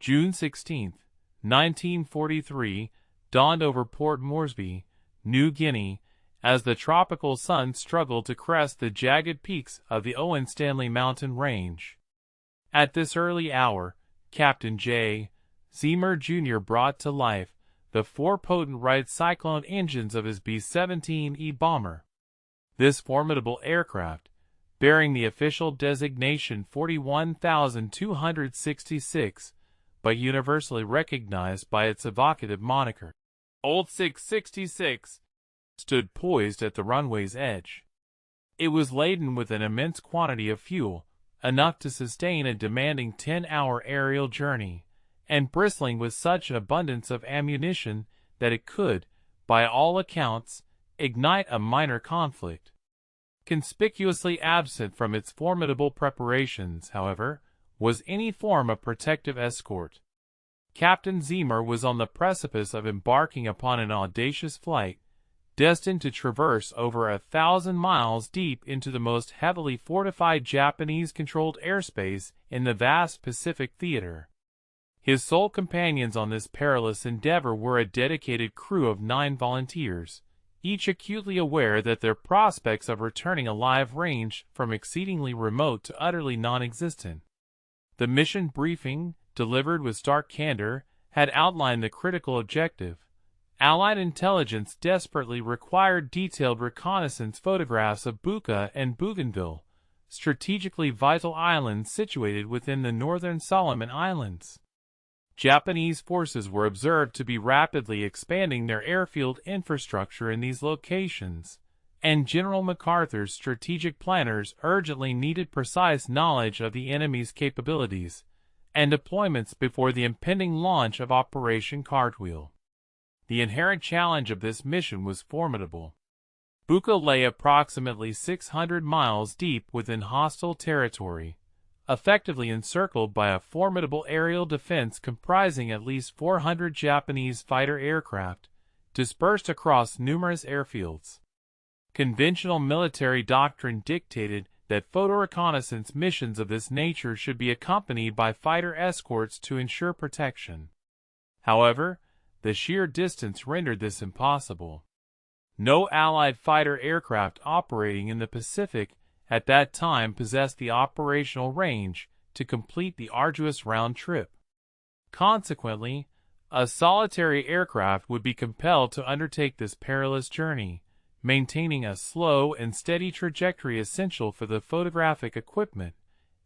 June 16, 1943, dawned over Port Moresby, New Guinea, as the tropical sun struggled to crest the jagged peaks of the Owen Stanley mountain range. At this early hour, Captain J. Zeamer Jr. brought to life the four potent Wright Cyclone engines of his B-17E bomber. This formidable aircraft, bearing the official designation 41,266, but universally recognized by its evocative moniker, Old 666, stood poised at the runway's edge. It was laden with an immense quantity of fuel, enough to sustain a demanding 10-hour aerial journey, and bristling with such an abundance of ammunition that it could, by all accounts, ignite a minor conflict. Conspicuously absent from its formidable preparations, however, was any form of protective escort. Captain Zeamer was on the precipice of embarking upon an audacious flight, destined to traverse over 1,000 miles deep into the most heavily fortified Japanese-controlled airspace in the vast Pacific theater. His sole companions on this perilous endeavor were a dedicated crew of 9 volunteers, each acutely aware that their prospects of returning alive ranged from exceedingly remote to utterly non-existent. The mission briefing, delivered with stark candor, had outlined the critical objective. Allied intelligence desperately required detailed reconnaissance photographs of Buka and Bougainville, strategically vital islands situated within the northern Solomon Islands. Japanese forces were observed to be rapidly expanding their airfield infrastructure in these locations, and General MacArthur's strategic planners urgently needed precise knowledge of the enemy's capabilities and deployments before the impending launch of Operation Cartwheel. The inherent challenge of this mission was formidable. Buka lay approximately 600 miles deep within hostile territory, effectively encircled by a formidable aerial defense comprising at least 400 Japanese fighter aircraft, dispersed across numerous airfields. Conventional military doctrine dictated that photo-reconnaissance missions of this nature should be accompanied by fighter escorts to ensure protection. However, the sheer distance rendered this impossible. No Allied fighter aircraft operating in the Pacific at that time possessed the operational range to complete the arduous round trip. Consequently, a solitary aircraft would be compelled to undertake this perilous journey, maintaining a slow and steady trajectory essential for the photographic equipment,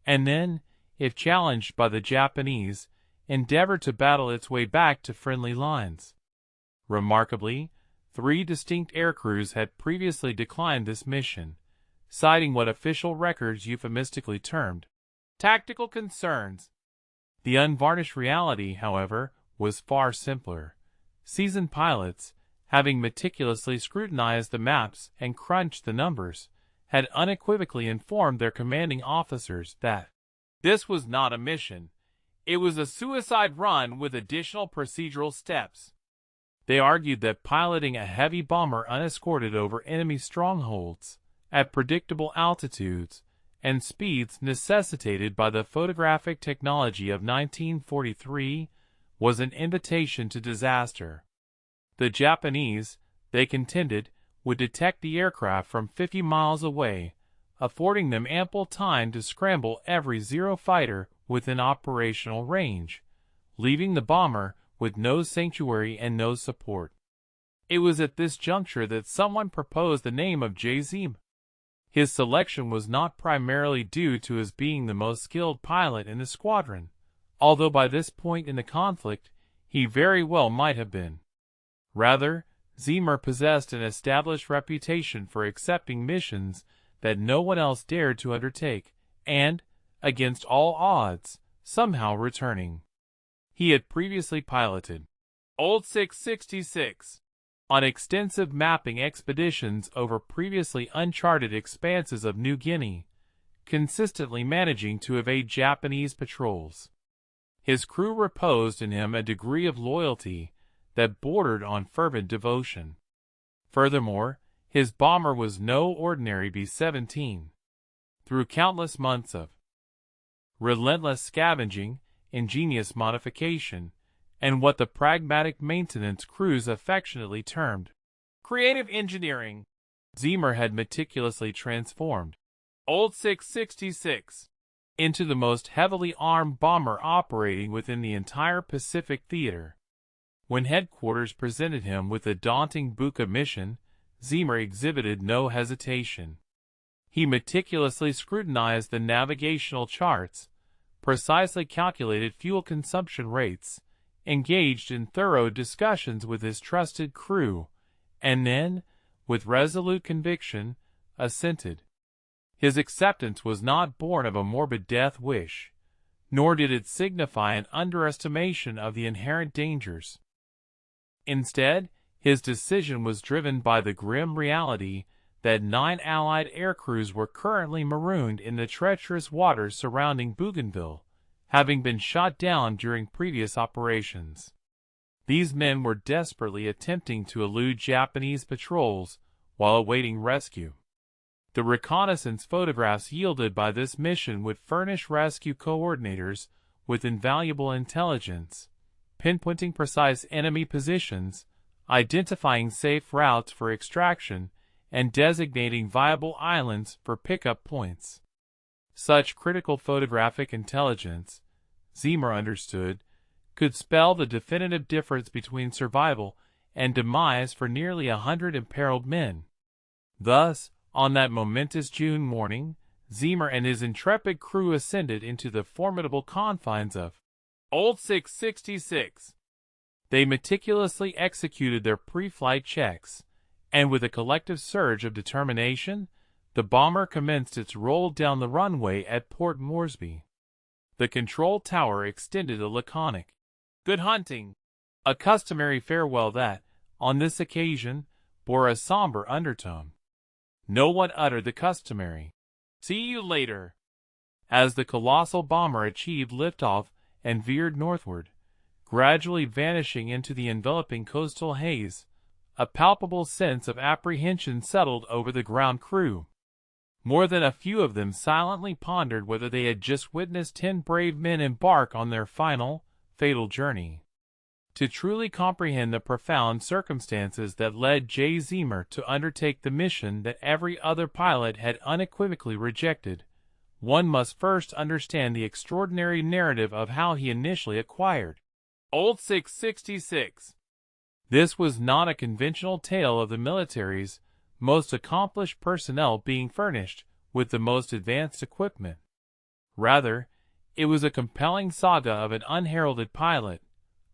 and then, if challenged by the Japanese, endeavor to battle its way back to friendly lines. Remarkably, 3 distinct aircrews had previously declined this mission, citing what official records euphemistically termed tactical concerns. The unvarnished reality, however, was far simpler. Seasoned pilots, having meticulously scrutinized the maps and crunched the numbers, had unequivocally informed their commanding officers that this was not a mission. It was a suicide run with additional procedural steps. They argued that piloting a heavy bomber unescorted over enemy strongholds, at predictable altitudes, and speeds necessitated by the photographic technology of 1943 was an invitation to disaster. The Japanese, they contended, would detect the aircraft from 50 miles away, affording them ample time to scramble every Zero fighter within operational range, leaving the bomber with no sanctuary and no support. It was at this juncture that someone proposed the name of J. Zeamer. His selection was not primarily due to his being the most skilled pilot in the squadron, although by this point in the conflict he very well might have been. Rather, Zeamer possessed an established reputation for accepting missions that no one else dared to undertake, and, against all odds, somehow returning. He had previously piloted Old 666 on extensive mapping expeditions over previously uncharted expanses of New Guinea, consistently managing to evade Japanese patrols. His crew reposed in him a degree of loyalty that bordered on fervent devotion. Furthermore, his bomber was no ordinary B-17. Through countless months of relentless scavenging, ingenious modification, and what the pragmatic maintenance crews affectionately termed creative engineering. Zeamer had meticulously transformed Old 666 into the most heavily armed bomber operating within the entire Pacific theater. When headquarters presented him with the daunting Buka mission, Zeamer exhibited no hesitation. He meticulously scrutinized the navigational charts, precisely calculated fuel consumption rates, engaged in thorough discussions with his trusted crew, and then, with resolute conviction, assented. His acceptance was not born of a morbid death wish, nor did it signify an underestimation of the inherent dangers. Instead, his decision was driven by the grim reality that 9 Allied air crews were currently marooned in the treacherous waters surrounding Bougainville, having been shot down during previous operations. These men were desperately attempting to elude Japanese patrols while awaiting rescue. The reconnaissance photographs yielded by this mission would furnish rescue coordinators with invaluable intelligence, pinpointing precise enemy positions, identifying safe routes for extraction, and designating viable islands for pickup points. Such critical photographic intelligence, Zeamer understood, could spell the definitive difference between survival and demise for nearly 100 imperiled men. Thus, on that momentous June morning, Zeamer and his intrepid crew ascended into the formidable confines of Old 666. They meticulously executed their pre-flight checks, and with a collective surge of determination, the bomber commenced its roll down the runway at Port Moresby. The control tower extended a laconic "Good hunting," a customary farewell that, on this occasion, bore a somber undertone. No one uttered the customary "See you later" as the colossal bomber achieved liftoff and veered northward, gradually vanishing into the enveloping coastal haze. A palpable sense of apprehension settled over the ground crew. More than a few of them silently pondered whether they had just witnessed 10 brave men embark on their final, fatal journey. To truly comprehend the profound circumstances that led J. Zeamer to undertake the mission that every other pilot had unequivocally rejected, one must first understand the extraordinary narrative of how he initially acquired Old 666. This was not a conventional tale of the military's most accomplished personnel being furnished with the most advanced equipment. Rather, it was a compelling saga of an unheralded pilot,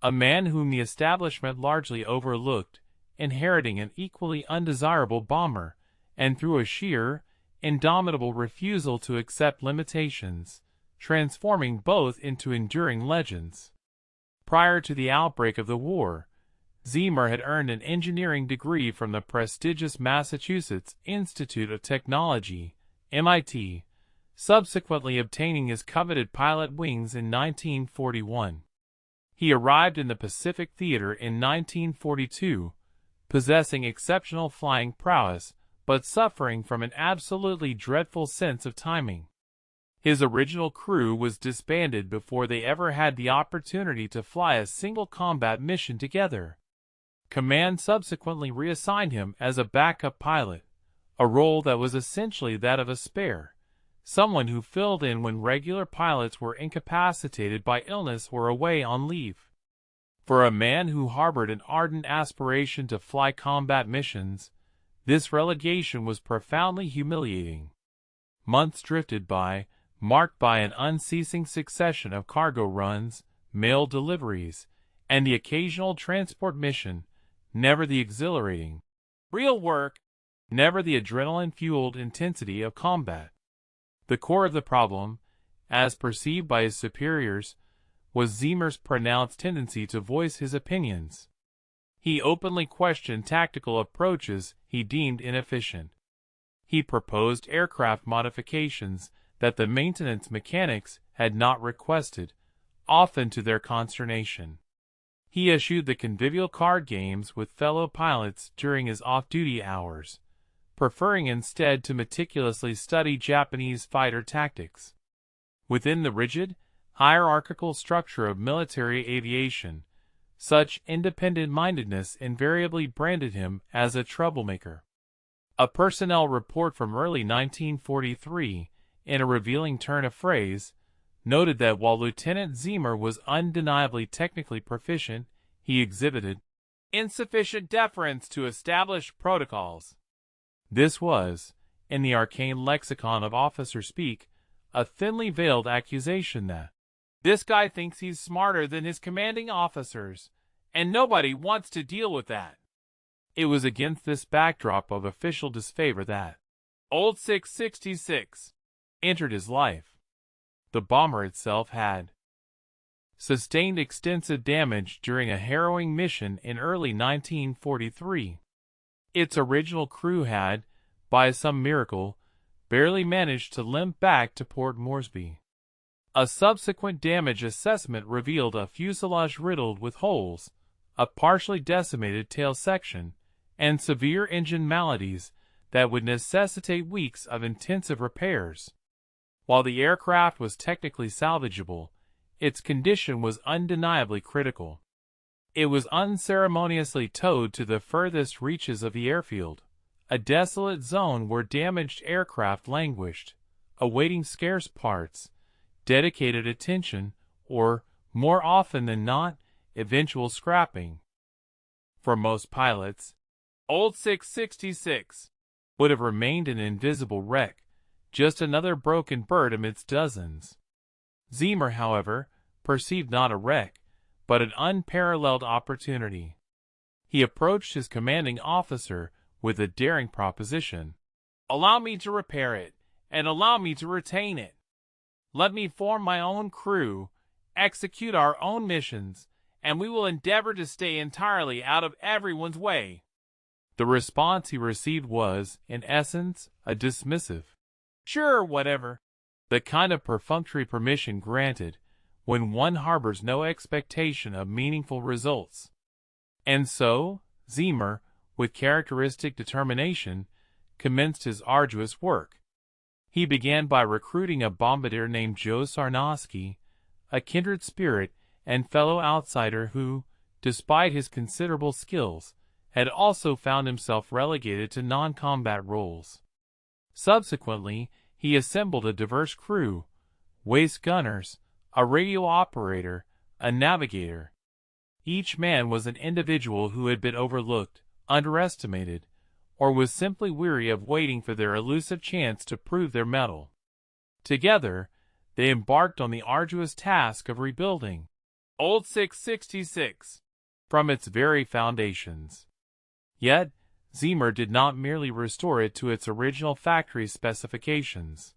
a man whom the establishment largely overlooked, inheriting an equally undesirable bomber, and through a sheer, indomitable refusal to accept limitations, transforming both into enduring legends. Prior to the outbreak of the war, Zeamer had earned an engineering degree from the prestigious Massachusetts Institute of Technology, MIT, subsequently obtaining his coveted pilot wings in 1941. He arrived in the Pacific Theater in 1942, possessing exceptional flying prowess, but suffering from an absolutely dreadful sense of timing. His original crew was disbanded before they ever had the opportunity to fly a single combat mission together. Command subsequently reassigned him as a backup pilot, a role that was essentially that of a spare, someone who filled in when regular pilots were incapacitated by illness or away on leave. For a man who harbored an ardent aspiration to fly combat missions, this relegation was profoundly humiliating. Months drifted by, marked by an unceasing succession of cargo runs, mail deliveries, and the occasional transport mission, never the exhilarating, real work, never the adrenaline-fueled intensity of combat. The core of the problem, as perceived by his superiors, was Zeamer's pronounced tendency to voice his opinions. He openly questioned tactical approaches he deemed inefficient. He proposed aircraft modifications that the maintenance mechanics had not requested, often to their consternation. He eschewed the convivial card games with fellow pilots during his off-duty hours, preferring instead to meticulously study Japanese fighter tactics. Within the rigid, hierarchical structure of military aviation. Such independent-mindedness invariably branded him as a troublemaker. A personnel report from early 1943, in a revealing turn of phrase, noted that while Lieutenant Zeamer was undeniably technically proficient, he exhibited insufficient deference to established protocols. This was, in the arcane lexicon of officer speak, a thinly veiled accusation that this guy thinks he's smarter than his commanding officers, and nobody wants to deal with that. It was against this backdrop of official disfavor that Old 666 entered his life. The bomber itself had sustained extensive damage during a harrowing mission in early 1943. Its original crew had, by some miracle, barely managed to limp back to Port Moresby. A subsequent damage assessment revealed a fuselage riddled with holes, a partially decimated tail section, and severe engine maladies that would necessitate weeks of intensive repairs. While the aircraft was technically salvageable, its condition was undeniably critical. It was unceremoniously towed to the furthest reaches of the airfield, a desolate zone where damaged aircraft languished, awaiting scarce parts, dedicated attention, or, more often than not, eventual scrapping. For most pilots, Old 666 would have remained an invisible wreck, just another broken bird amidst dozens. Zeamer, however, perceived not a wreck, but an unparalleled opportunity. He approached his commanding officer with a daring proposition. "Allow me to repair it, and allow me to retain it. Let me form my own crew, execute our own missions, and we will endeavor to stay entirely out of everyone's way." The response he received was, in essence, a dismissive, "Sure, whatever," the kind of perfunctory permission granted when one harbors no expectation of meaningful results. And so, Zeamer, with characteristic determination, commenced his arduous work. He began by recruiting a bombardier named Joe Sarnosky, a kindred spirit and fellow outsider who, despite his considerable skills, had also found himself relegated to non-combat roles. Subsequently, he assembled a diverse crew: waist gunners, a radio operator, a navigator. Each man was an individual who had been overlooked, underestimated, or was simply weary of waiting for their elusive chance to prove their mettle. Together, they embarked on the arduous task of rebuilding Old 666 from its very foundations. Yet, Zeamer did not merely restore it to its original factory specifications.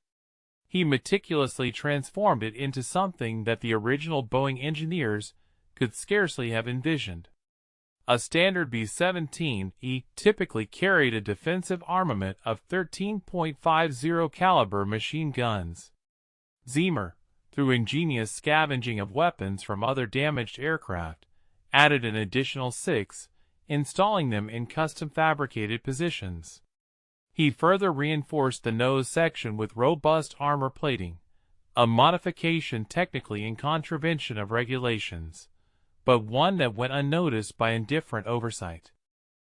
He meticulously transformed it into something that the original Boeing engineers could scarcely have envisioned. A standard B-17E typically carried a defensive armament of 13.50 caliber machine guns. Zeamer, through ingenious scavenging of weapons from other damaged aircraft, added an additional 6, installing them in custom-fabricated positions. He further reinforced the nose section with robust armor plating, a modification technically in contravention of regulations, but one that went unnoticed by indifferent oversight.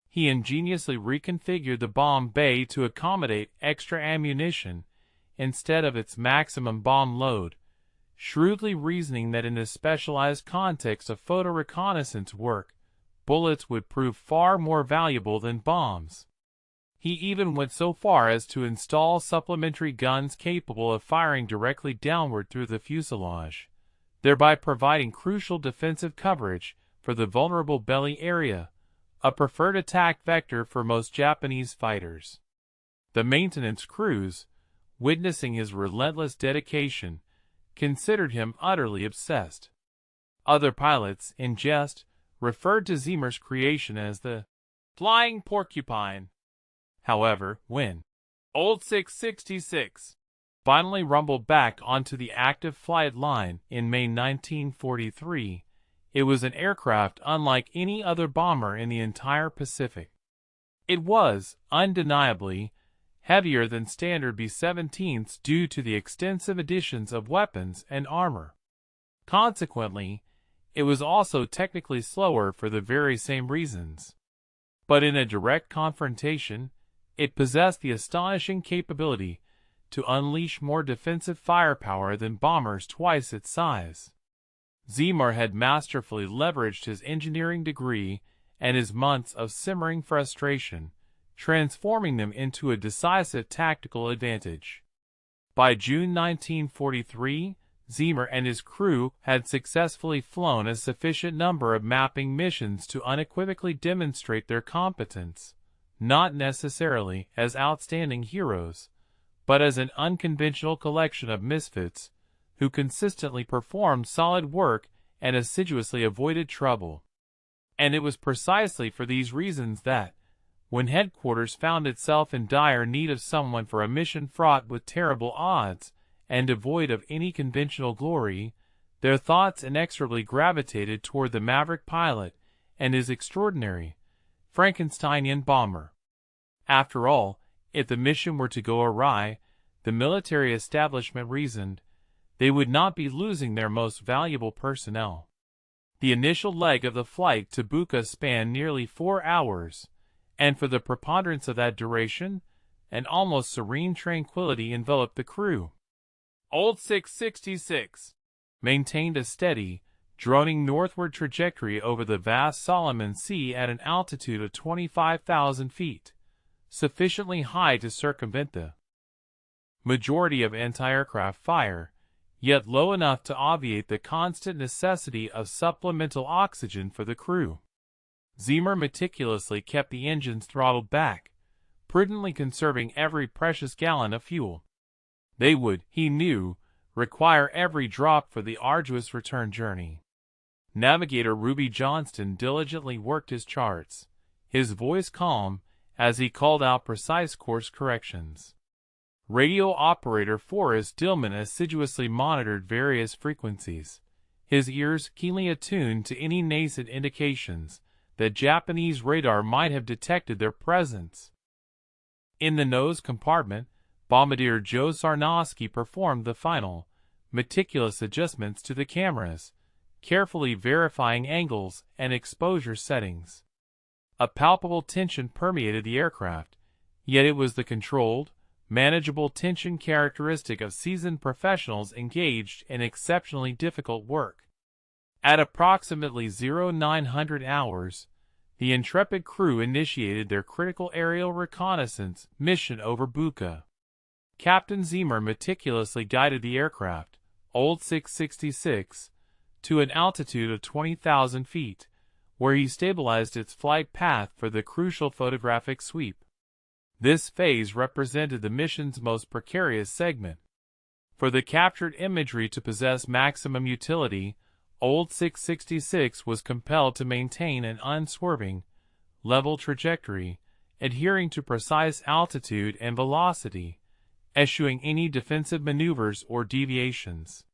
He ingeniously reconfigured the bomb bay to accommodate extra ammunition instead of its maximum bomb load, shrewdly reasoning that in the specialized context of photo reconnaissance work, bullets would prove far more valuable than bombs. He even went so far as to install supplementary guns capable of firing directly downward through the fuselage, thereby providing crucial defensive coverage for the vulnerable belly area, a preferred attack vector for most Japanese fighters. The maintenance crews, witnessing his relentless dedication, considered him utterly obsessed. Other pilots, in jest, referred to Zeamer's creation as the flying porcupine. However, when Old 666 finally rumbled back onto the active flight line in May 1943, it was an aircraft unlike any other bomber in the entire Pacific. It was, undeniably, heavier than standard B-17s due to the extensive additions of weapons and armor. Consequently, it was also technically slower for the very same reasons. But in a direct confrontation, it possessed the astonishing capability to unleash more defensive firepower than bombers twice its size. Zeamer had masterfully leveraged his engineering degree and his months of simmering frustration, transforming them into a decisive tactical advantage. By June 1943, Zeamer and his crew had successfully flown a sufficient number of mapping missions to unequivocally demonstrate their competence, not necessarily as outstanding heroes, but as an unconventional collection of misfits who consistently performed solid work and assiduously avoided trouble. And it was precisely for these reasons that, when headquarters found itself in dire need of someone for a mission fraught with terrible odds and devoid of any conventional glory, their thoughts inexorably gravitated toward the maverick pilot and his extraordinary Frankensteinian bomber. After all, if the mission were to go awry, the military establishment reasoned, they would not be losing their most valuable personnel. The initial leg of the flight to Buka spanned nearly 4 hours, and for the preponderance of that duration, an almost serene tranquility enveloped the crew. Old 666 maintained a steady, droning northward trajectory over the vast Solomon Sea at an altitude of 25,000 feet, sufficiently high to circumvent the majority of anti-aircraft fire, yet low enough to obviate the constant necessity of supplemental oxygen for the crew. Zeamer meticulously kept the engines throttled back, prudently conserving every precious gallon of fuel. They would, he knew, require every drop for the arduous return journey. Navigator Ruby Johnston diligently worked his charts, his voice calm as he called out precise course corrections. Radio operator Forrest Dillman assiduously monitored various frequencies, his ears keenly attuned to any nascent indications that Japanese radar might have detected their presence. In the nose compartment, Bombardier Joe Sarnowski performed the final, meticulous adjustments to the cameras, carefully verifying angles and exposure settings. A palpable tension permeated the aircraft, yet it was the controlled, manageable tension characteristic of seasoned professionals engaged in exceptionally difficult work. At approximately 0900 hours, the intrepid crew initiated their critical aerial reconnaissance mission over Buka. Captain Zeamer meticulously guided the aircraft, Old 666, to an altitude of 20,000 feet, where he stabilized its flight path for the crucial photographic sweep. This phase represented the mission's most precarious segment. For the captured imagery to possess maximum utility, Old 666 was compelled to maintain an unswerving, level trajectory, adhering to precise altitude and velocity, eschewing any defensive maneuvers or deviations.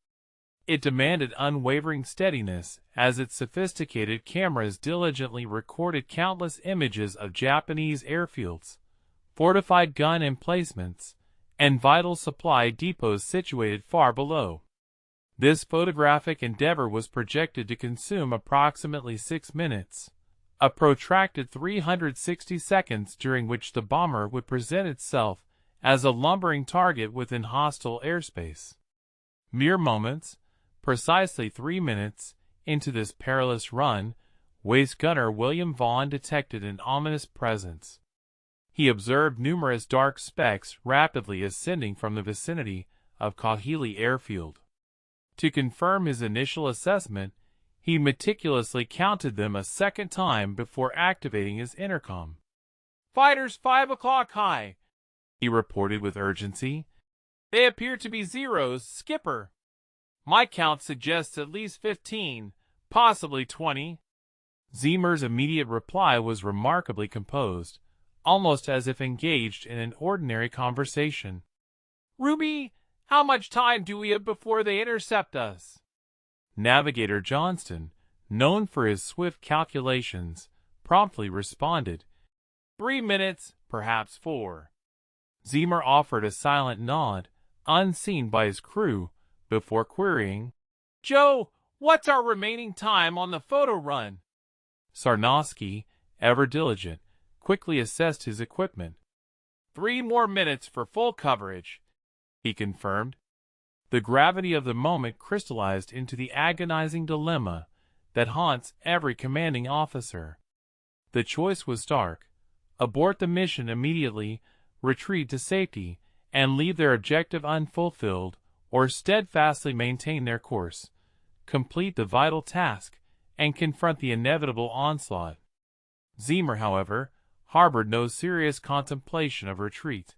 It demanded unwavering steadiness, as its sophisticated cameras diligently recorded countless images of Japanese airfields, fortified gun emplacements, and vital supply depots situated far below. This photographic endeavor was projected to consume approximately 6 minutes, a protracted 360 seconds during which the bomber would present itself as a lumbering target within hostile airspace. Mere moments, precisely 3 minutes, into this perilous run, Waist Gunner William Vaughn detected an ominous presence. He observed numerous dark specks rapidly ascending from the vicinity of Kahili Airfield. To confirm his initial assessment, he meticulously counted them a second time before activating his intercom. "Fighters 5 o'clock high," he reported with urgency. "They appear to be zeros, skipper. My count suggests at least 15, possibly 20. Zeamer's immediate reply was remarkably composed, almost as if engaged in an ordinary conversation. "Ruby, how much time do we have before they intercept us?" Navigator Johnston, known for his swift calculations, promptly responded, 3 minutes, perhaps 4. Zeamer offered a silent nod, unseen by his crew, before querying, "Joe, What's our remaining time on the photo run? Sarnowski, ever diligent, quickly assessed his equipment. 3 more minutes for full coverage, he confirmed. The gravity of the moment crystallized into the agonizing dilemma that haunts every commanding officer. The choice was stark: abort the mission immediately, retreat to safety, and leave their objective unfulfilled, or steadfastly maintain their course, complete the vital task, and confront the inevitable onslaught. Zeamer, however, harbored no serious contemplation of retreat.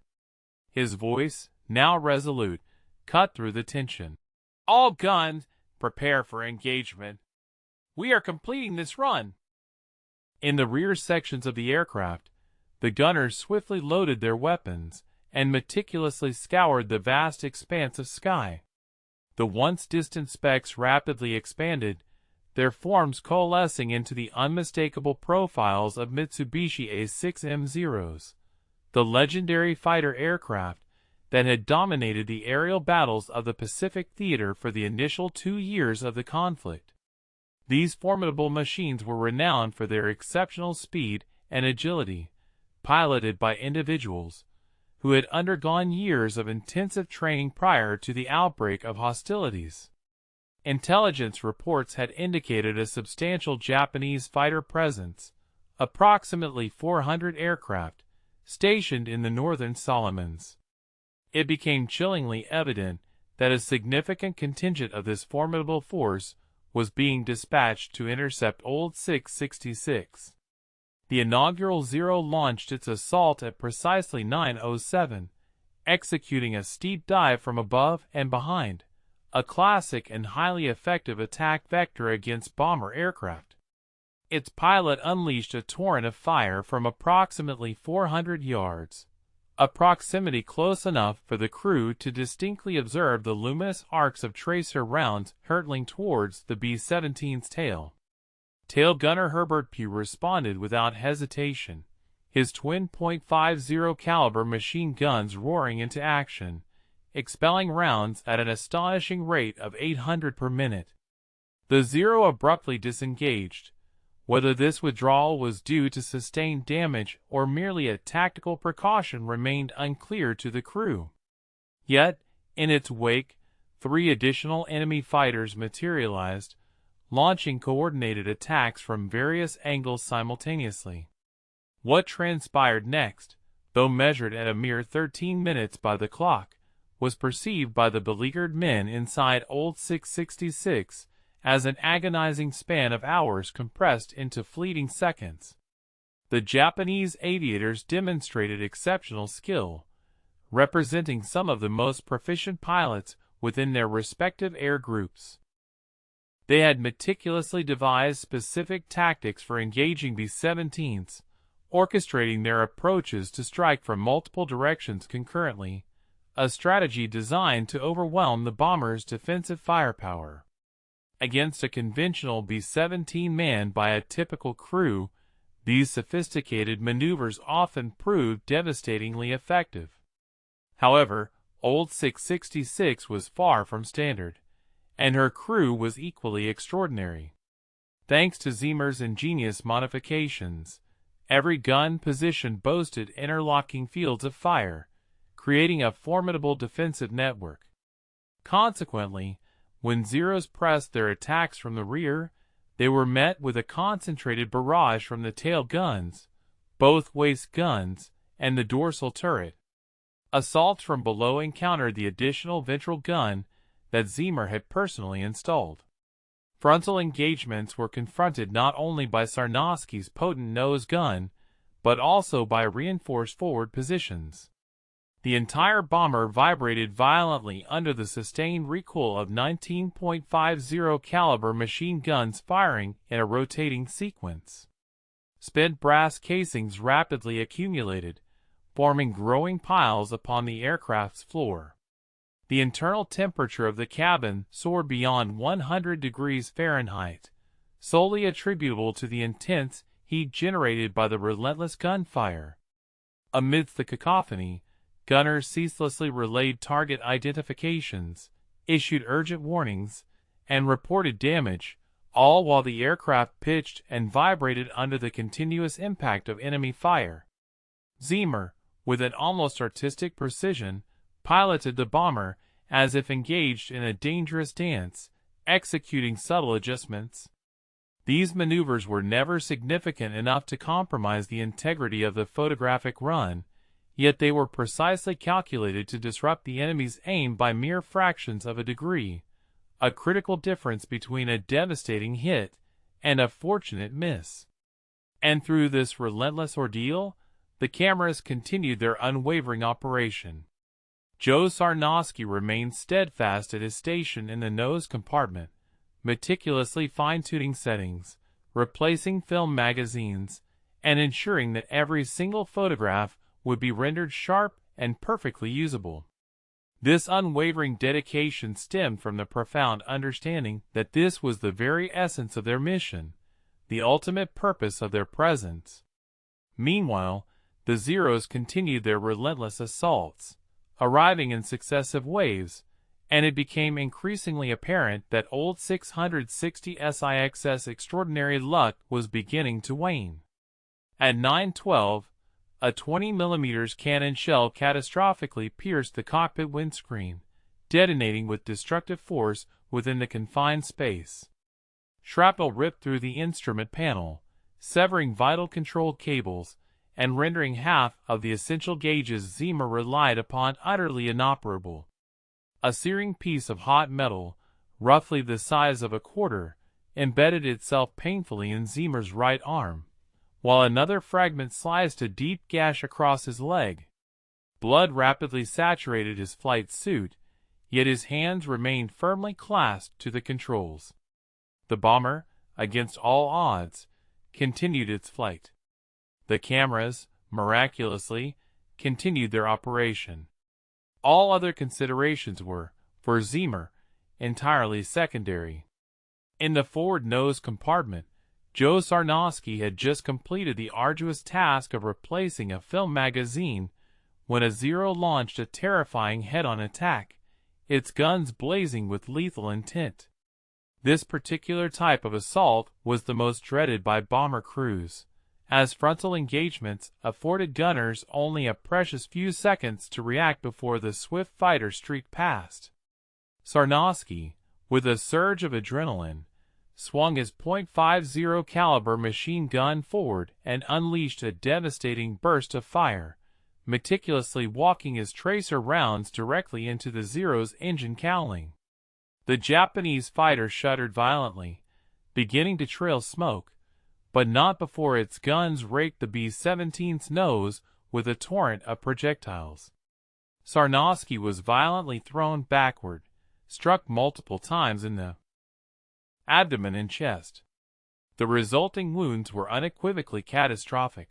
His voice, now resolute, cut through the tension. All guns, prepare for engagement. We are completing this run. In the rear sections of the aircraft, the gunners swiftly loaded their weapons and meticulously scoured the vast expanse of sky. The once distant specks rapidly expanded, their forms coalescing into the unmistakable profiles of Mitsubishi A6M0s, the legendary fighter aircraft that had dominated the aerial battles of the Pacific theater for the initial 2 years of the conflict. These formidable machines were renowned for their exceptional speed and agility, piloted by individuals who had undergone years of intensive training prior to the outbreak of hostilities. Intelligence reports had indicated a substantial Japanese fighter presence, approximately 400 aircraft, stationed in the northern Solomons. It became chillingly evident that a significant contingent of this formidable force was being dispatched to intercept Old 666. The inaugural Zero launched its assault at precisely 9:07, executing a steep dive from above and behind, a classic and highly effective attack vector against bomber aircraft. Its pilot unleashed a torrent of fire from approximately 400 yards, a proximity close enough for the crew to distinctly observe the luminous arcs of tracer rounds hurtling towards the B-17's tail. Tail gunner Herbert Pugh responded without hesitation, his twin .50 caliber machine guns roaring into action, expelling rounds at an astonishing rate of 800 per minute. The Zero abruptly disengaged. Whether this withdrawal was due to sustained damage or merely a tactical precaution remained unclear to the crew. Yet, in its wake, 3 additional enemy fighters materialized, launching coordinated attacks from various angles simultaneously. What transpired next, though measured at a mere 13 minutes by the clock, was perceived by the beleaguered men inside Old 666 as an agonizing span of hours compressed into fleeting seconds. The Japanese aviators demonstrated exceptional skill, representing some of the most proficient pilots within their respective air groups. They had meticulously devised specific tactics for engaging B-17s, orchestrating their approaches to strike from multiple directions concurrently, a strategy designed to overwhelm the bomber's defensive firepower. Against a conventional B-17 manned by a typical crew, these sophisticated maneuvers often proved devastatingly effective. However, Old 666 was far from standard, and her crew was equally extraordinary. Thanks to Zeamer's ingenious modifications, every gun position boasted interlocking fields of fire, creating a formidable defensive network. Consequently, when Zeros pressed their attacks from the rear, they were met with a concentrated barrage from the tail guns, both waist guns, and the dorsal turret. Assaults from below encountered the additional ventral gun that Zeamer had personally installed. Frontal engagements were confronted not only by Sarnowski's potent nose gun, but also by reinforced forward positions. The entire bomber vibrated violently under the sustained recoil of 19.50 caliber machine guns firing in a rotating sequence. Spent brass casings rapidly accumulated, forming growing piles upon the aircraft's floor. The internal temperature of the cabin soared beyond 100 degrees Fahrenheit, solely attributable to the intense heat generated by the relentless gunfire. Amidst the cacophony, gunners ceaselessly relayed target identifications, issued urgent warnings, and reported damage, all while the aircraft pitched and vibrated under the continuous impact of enemy fire. Zeamer, with an almost artistic precision, piloted the bomber as if engaged in a dangerous dance, executing subtle adjustments. These maneuvers were never significant enough to compromise the integrity of the photographic run, yet they were precisely calculated to disrupt the enemy's aim by mere fractions of a degree, a critical difference between a devastating hit and a fortunate miss. And through this relentless ordeal, the cameras continued their unwavering operation. Joe Sarnowski remained steadfast at his station in the nose compartment, meticulously fine-tuning settings, replacing film magazines, and ensuring that every single photograph would be rendered sharp and perfectly usable. This unwavering dedication stemmed from the profound understanding that this was the very essence of their mission, the ultimate purpose of their presence. Meanwhile, the Zeros continued their relentless assaults, arriving in successive waves, and it became increasingly apparent that old 660 SIX's extraordinary luck was beginning to wane. At 9:12, a 20mm cannon shell catastrophically pierced the cockpit windscreen, detonating with destructive force within the confined space. Shrapnel ripped through the instrument panel, severing vital control cables, and rendering half of the essential gauges Zeamer relied upon utterly inoperable. A searing piece of hot metal, roughly the size of a quarter, embedded itself painfully in Zeamer's right arm, while another fragment sliced a deep gash across his leg. Blood rapidly saturated his flight suit, yet his hands remained firmly clasped to the controls. The bomber, against all odds, continued its flight. The cameras, miraculously, continued their operation. All other considerations were, for Zeamer, entirely secondary. In the forward nose compartment, Joe Sarnowski had just completed the arduous task of replacing a film magazine when a Zero launched a terrifying head-on attack, its guns blazing with lethal intent. This particular type of assault was the most dreaded by bomber crews, as frontal engagements afforded gunners only a precious few seconds to react before the swift fighter streaked past. Sarnowski, with a surge of adrenaline, swung his .50 caliber machine gun forward and unleashed a devastating burst of fire, meticulously walking his tracer rounds directly into the Zero's engine cowling. The Japanese fighter shuddered violently, beginning to trail smoke, but not before its guns raked the B-17's nose with a torrent of projectiles. Sarnowski was violently thrown backward, struck multiple times in the abdomen and chest. The resulting wounds were unequivocally catastrophic.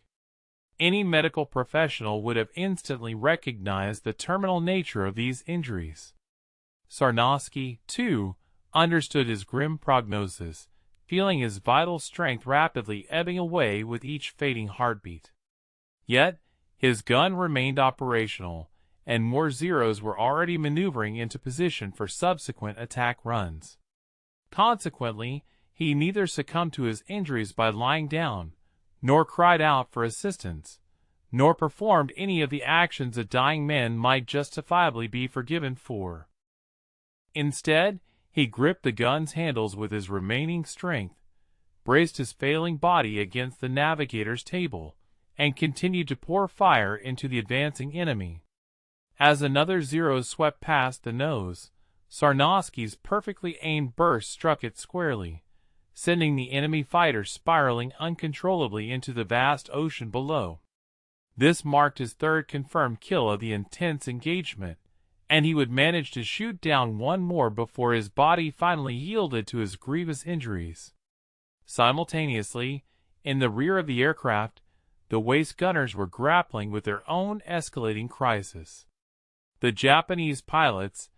Any medical professional would have instantly recognized the terminal nature of these injuries. Sarnowski, too, understood his grim prognosis, feeling his vital strength rapidly ebbing away with each fading heartbeat. Yet, his gun remained operational, and more Zeros were already maneuvering into position for subsequent attack runs. Consequently, he neither succumbed to his injuries by lying down, nor cried out for assistance, nor performed any of the actions a dying man might justifiably be forgiven for. Instead, he gripped the gun's handles with his remaining strength, braced his failing body against the navigator's table, and continued to pour fire into the advancing enemy. As another Zero swept past the nose, Sarnowski's perfectly aimed burst struck it squarely, sending the enemy fighter spiraling uncontrollably into the vast ocean below. This marked his third confirmed kill of the intense engagement, and he would manage to shoot down one more before his body finally yielded to his grievous injuries. Simultaneously, in the rear of the aircraft, the waist gunners were grappling with their own escalating crisis. The Japanese pilots,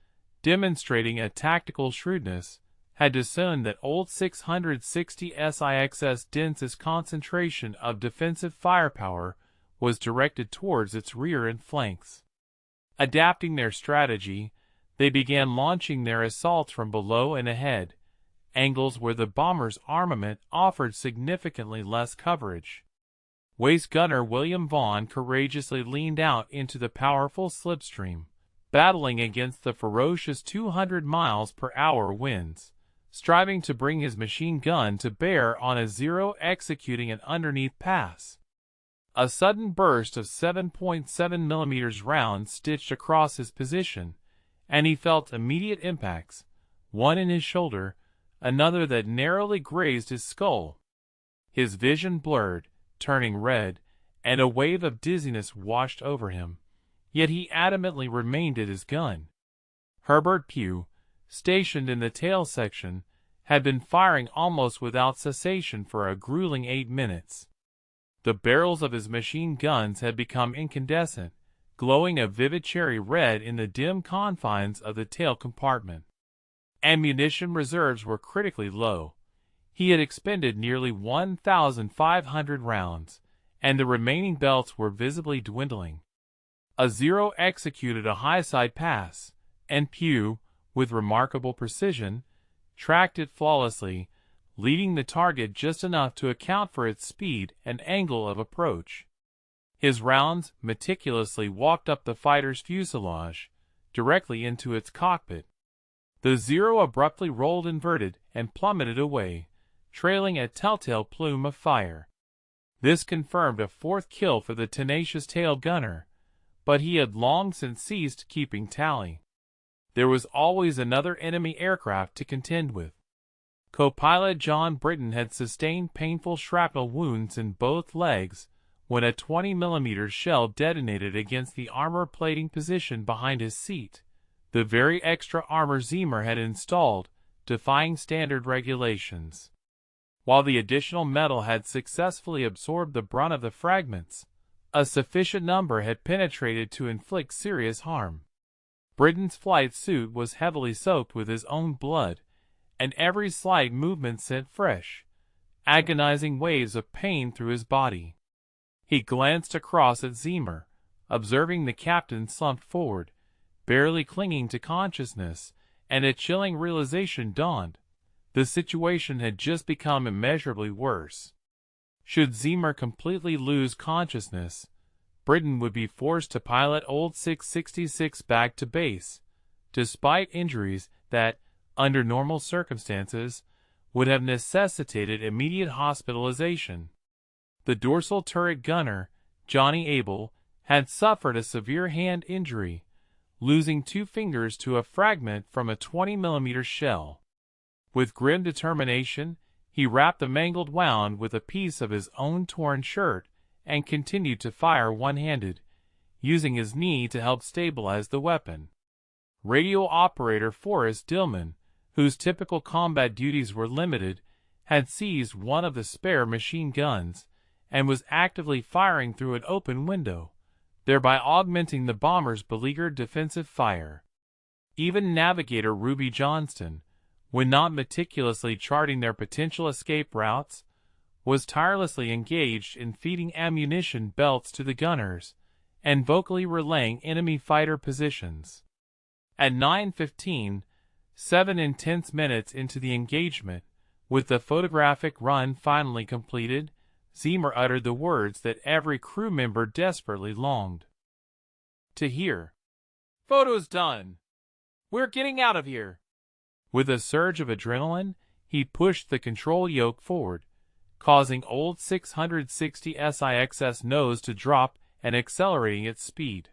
demonstrating a tactical shrewdness, had discerned that old 660 SIX's densest concentration of defensive firepower was directed towards its rear and flanks. Adapting their strategy, they began launching their assaults from below and ahead, angles where the bomber's armament offered significantly less coverage. Waist gunner William Vaughn courageously leaned out into the powerful slipstream, battling against the ferocious 200 miles per hour winds, striving to bring his machine gun to bear on a Zero executing an underneath pass. A sudden burst of 7.7 mm rounds stitched across his position, and he felt immediate impacts, one in his shoulder, another that narrowly grazed his skull. His vision blurred, turning red, and a wave of dizziness washed over him, yet he adamantly remained at his gun. Herbert Pugh, stationed in the tail section, had been firing almost without cessation for a grueling 8 minutes. The barrels of his machine guns had become incandescent, glowing a vivid cherry red in the dim confines of the tail compartment. Ammunition reserves were critically low. He had expended nearly 1,500 rounds, and the remaining belts were visibly dwindling. A Zero executed a high-side pass, and Pugh, with remarkable precision, tracked it flawlessly, leading the target just enough to account for its speed and angle of approach. His rounds meticulously walked up the fighter's fuselage, directly into its cockpit. The Zero abruptly rolled inverted and plummeted away, trailing a telltale plume of fire. This confirmed a fourth kill for the tenacious tail gunner, but he had long since ceased keeping tally. There was always another enemy aircraft to contend with. Co-pilot John Britton had sustained painful shrapnel wounds in both legs when a 20 mm shell detonated against the armor plating position behind his seat, the very extra armor Zeamer had installed, defying standard regulations. While the additional metal had successfully absorbed the brunt of the fragments, a sufficient number had penetrated to inflict serious harm. Britton's flight suit was heavily soaked with his own blood, and every slight movement sent fresh, agonizing waves of pain through his body. He glanced across at Zeamer, observing the captain slumped forward, barely clinging to consciousness, and a chilling realization dawned. The situation had just become immeasurably worse. Should Zeamer completely lose consciousness, Britton would be forced to pilot Old 666 back to base, despite injuries that, under normal circumstances, would have necessitated immediate hospitalization. The dorsal turret gunner, Johnny Abel, had suffered a severe hand injury, losing 2 fingers to a fragment from a 20 mm shell. With grim determination, he wrapped the mangled wound with a piece of his own torn shirt and continued to fire one-handed, using his knee to help stabilize the weapon. Radio operator Forrest Dillman, whose typical combat duties were limited, had seized one of the spare machine guns and was actively firing through an open window, thereby augmenting the bomber's beleaguered defensive fire. Even navigator Ruby Johnston, when not meticulously charting their potential escape routes, was tirelessly engaged in feeding ammunition belts to the gunners and vocally relaying enemy fighter positions. At 9:15, 7 intense minutes into the engagement, with the photographic run finally completed, Zeamer uttered the words that every crew member desperately longed to hear. "Photo's done. We're getting out of here." With a surge of adrenaline, he pushed the control yoke forward, causing Old 660 SIX's nose to drop and accelerating its speed.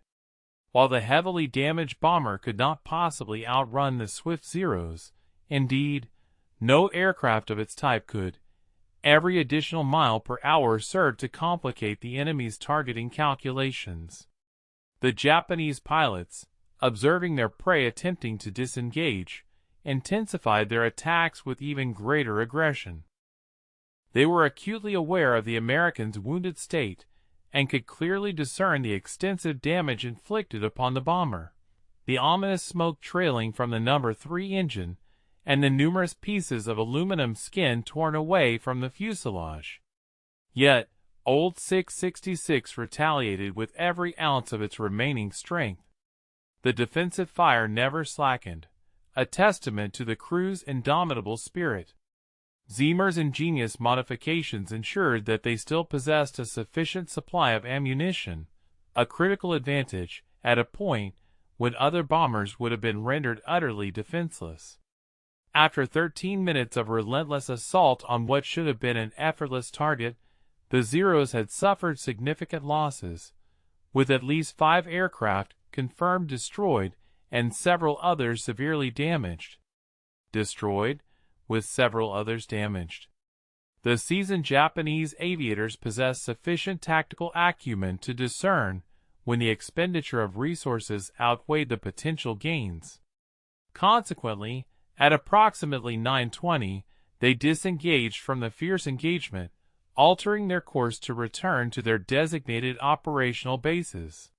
While the heavily damaged bomber could not possibly outrun the swift Zeros, indeed, no aircraft of its type could, every additional mile per hour served to complicate the enemy's targeting calculations. The Japanese pilots, observing their prey attempting to disengage, intensified their attacks with even greater aggression. They were acutely aware of the Americans' wounded state and could clearly discern the extensive damage inflicted upon the bomber, the ominous smoke trailing from the No. 3 engine, and the numerous pieces of aluminum skin torn away from the fuselage. Yet, Old 666 retaliated with every ounce of its remaining strength. The defensive fire never slackened, a testament to the crew's indomitable spirit. Zeamer's ingenious modifications ensured that they still possessed a sufficient supply of ammunition, a critical advantage at a point when other bombers would have been rendered utterly defenseless. After 13 minutes of relentless assault on what should have been an effortless target, the Zeros had suffered significant losses, with at least 5 aircraft confirmed destroyed and several others severely damaged. Destroyed, with several others damaged. The seasoned Japanese aviators possessed sufficient tactical acumen to discern when the expenditure of resources outweighed the potential gains. Consequently, at approximately 9:20, they disengaged from the fierce engagement, altering their course to return to their designated operational bases.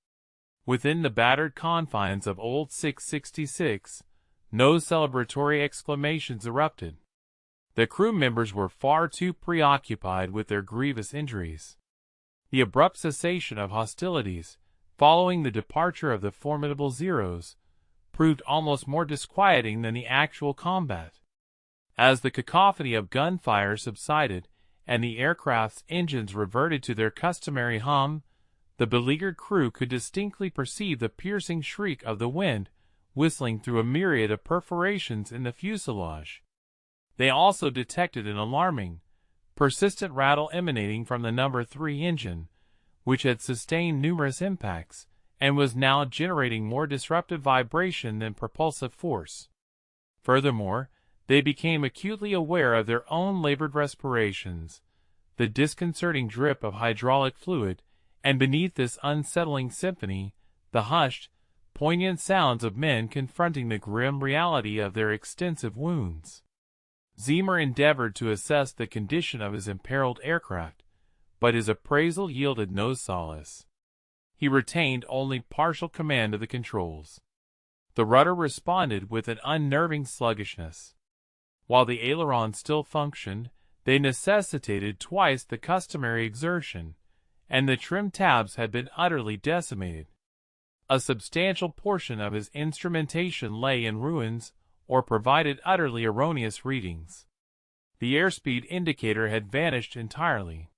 Within the battered confines of Old 666, no celebratory exclamations erupted. The crew members were far too preoccupied with their grievous injuries. The abrupt cessation of hostilities, following the departure of the formidable Zeros, proved almost more disquieting than the actual combat. As the cacophony of gunfire subsided and the aircraft's engines reverted to their customary hum, the beleaguered crew could distinctly perceive the piercing shriek of the wind whistling through a myriad of perforations in the fuselage. They also detected an alarming, persistent rattle emanating from the No. 3 engine, which had sustained numerous impacts and was now generating more disruptive vibration than propulsive force. Furthermore, they became acutely aware of their own labored respirations, the disconcerting drip of hydraulic fluid, and beneath this unsettling symphony, the hushed, poignant sounds of men confronting the grim reality of their extensive wounds. Zeamer endeavored to assess the condition of his imperiled aircraft, but his appraisal yielded no solace. He retained only partial command of the controls. The rudder responded with an unnerving sluggishness. While the ailerons still functioned, they necessitated twice the customary exertion, and the trim tabs had been utterly decimated. A substantial portion of his instrumentation lay in ruins or provided utterly erroneous readings. The airspeed indicator had vanished entirely.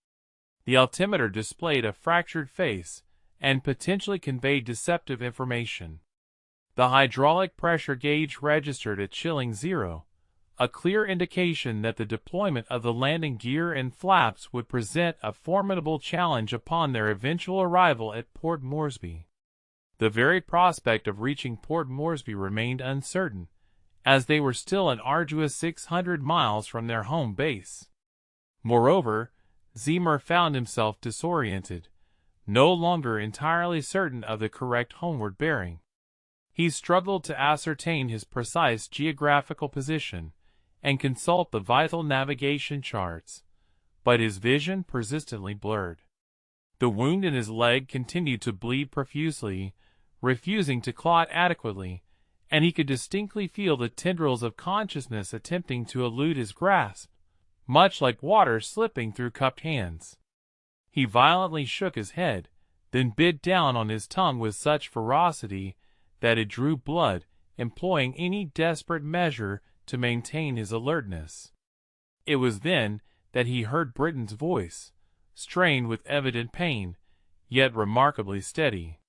The altimeter displayed a fractured face and potentially conveyed deceptive information. The hydraulic pressure gauge registered a chilling 0, a clear indication that the deployment of the landing gear and flaps would present a formidable challenge upon their eventual arrival at Port Moresby. The very prospect of reaching Port Moresby remained uncertain, as they were still an arduous 600 miles from their home base. Moreover, Zeamer found himself disoriented, no longer entirely certain of the correct homeward bearing. He struggled to ascertain his precise geographical position and consult the vital navigation charts, but his vision persistently blurred. The wound in his leg continued to bleed profusely, refusing to clot adequately, and he could distinctly feel the tendrils of consciousness attempting to elude his grasp, much like water slipping through cupped hands. He violently shook his head, then bit down on his tongue with such ferocity that it drew blood, employing any desperate measure to maintain his alertness. It was then that he heard Britton's voice, strained with evident pain, yet remarkably steady.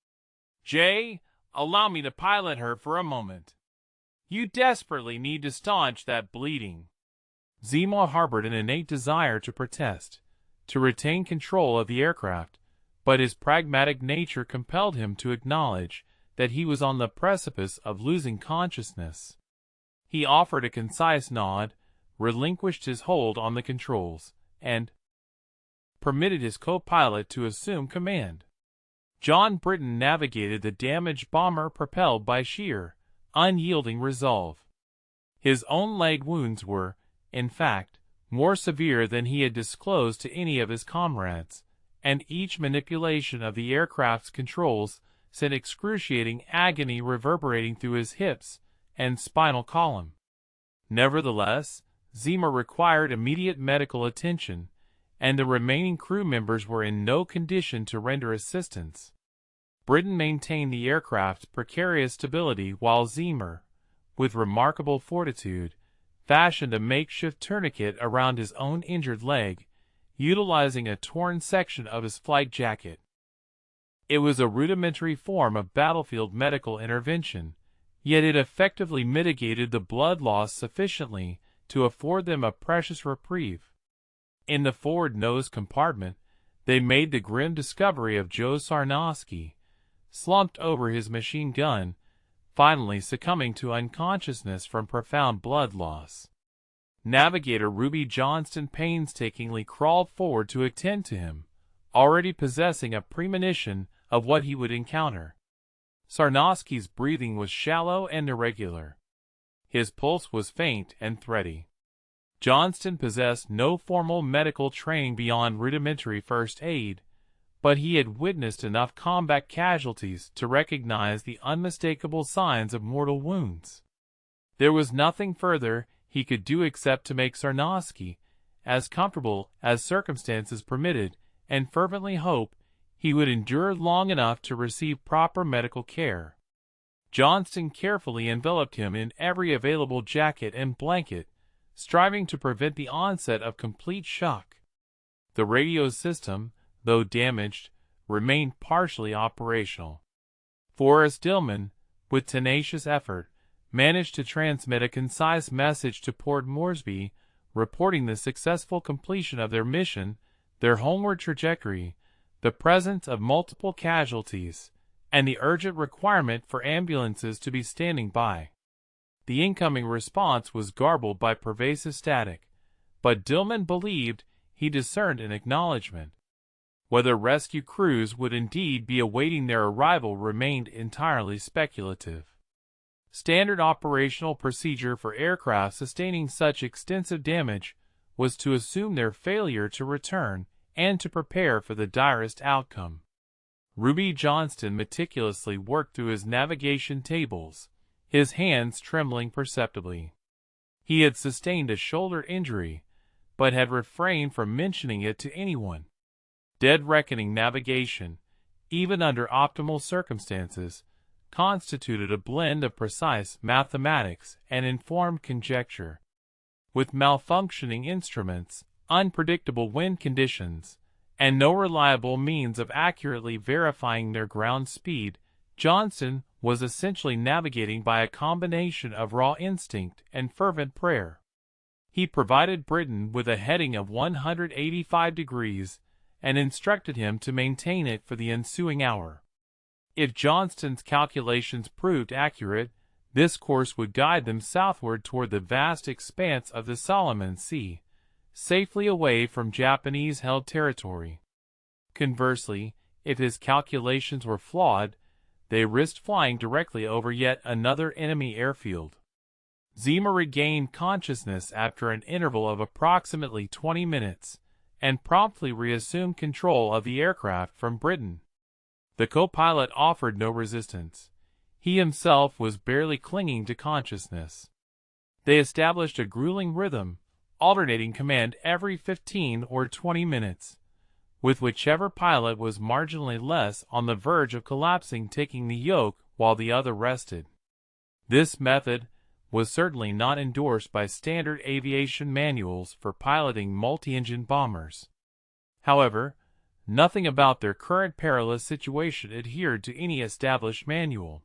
"Jay, allow me to pilot her for a moment. You desperately need to staunch that bleeding." Zeamer harbored an innate desire to protest, to retain control of the aircraft, but his pragmatic nature compelled him to acknowledge that he was on the precipice of losing consciousness. He offered a concise nod, relinquished his hold on the controls, and permitted his co-pilot to assume command. John Britton navigated the damaged bomber propelled by sheer, unyielding resolve. His own leg wounds were, in fact, more severe than he had disclosed to any of his comrades, and each manipulation of the aircraft's controls sent excruciating agony reverberating through his hips and spinal column. Nevertheless, Zeamer required immediate medical attention, and the remaining crew members were in no condition to render assistance. Britton maintained the aircraft's precarious stability while Zeamer, with remarkable fortitude, fashioned a makeshift tourniquet around his own injured leg, utilizing a torn section of his flight jacket. It was a rudimentary form of battlefield medical intervention, yet it effectively mitigated the blood loss sufficiently to afford them a precious reprieve. In the forward nose compartment, they made the grim discovery of Joe Sarnosky, slumped over his machine gun, finally succumbing to unconsciousness from profound blood loss. Navigator Ruby Johnston painstakingly crawled forward to attend to him, already possessing a premonition of what he would encounter. Sarnosky's breathing was shallow and irregular. His pulse was faint and thready. Johnston possessed no formal medical training beyond rudimentary first aid, but he had witnessed enough combat casualties to recognize the unmistakable signs of mortal wounds. There was nothing further he could do except to make Sarnosky as comfortable as circumstances permitted and fervently hope he would endure long enough to receive proper medical care. Johnston carefully enveloped him in every available jacket and blanket, striving to prevent the onset of complete shock. The radio system, though damaged, remained partially operational. Forrest Dillman, with tenacious effort, managed to transmit a concise message to Port Moresby, reporting the successful completion of their mission, their homeward trajectory, the presence of multiple casualties, and the urgent requirement for ambulances to be standing by. The incoming response was garbled by pervasive static, but Dillman believed he discerned an acknowledgement. Whether rescue crews would indeed be awaiting their arrival remained entirely speculative. Standard operational procedure for aircraft sustaining such extensive damage was to assume their failure to return and to prepare for the direst outcome. Ruby Johnston meticulously worked through his navigation tables, his hands trembling perceptibly. He had sustained a shoulder injury, but had refrained from mentioning it to anyone. Dead reckoning navigation, even under optimal circumstances, constituted a blend of precise mathematics and informed conjecture. With malfunctioning instruments, unpredictable wind conditions, and no reliable means of accurately verifying their ground speed, Johnston was essentially navigating by a combination of raw instinct and fervent prayer. He provided Britain with a heading of 185 degrees and instructed him to maintain it for the ensuing hour. If Johnston's calculations proved accurate, this course would guide them southward toward the vast expanse of the Solomon Sea, safely away from Japanese-held territory. Conversely, if his calculations were flawed, they risked flying directly over yet another enemy airfield. Zeamer regained consciousness after an interval of approximately 20 minutes, and promptly reassumed control of the aircraft from Britain. The co-pilot offered no resistance. He himself was barely clinging to consciousness. They established a grueling rhythm, alternating command every 15 or 20 minutes, with whichever pilot was marginally less on the verge of collapsing taking the yoke while the other rested. This method was certainly not endorsed by standard aviation manuals for piloting multi-engine bombers. However, nothing about their current perilous situation adhered to any established manual.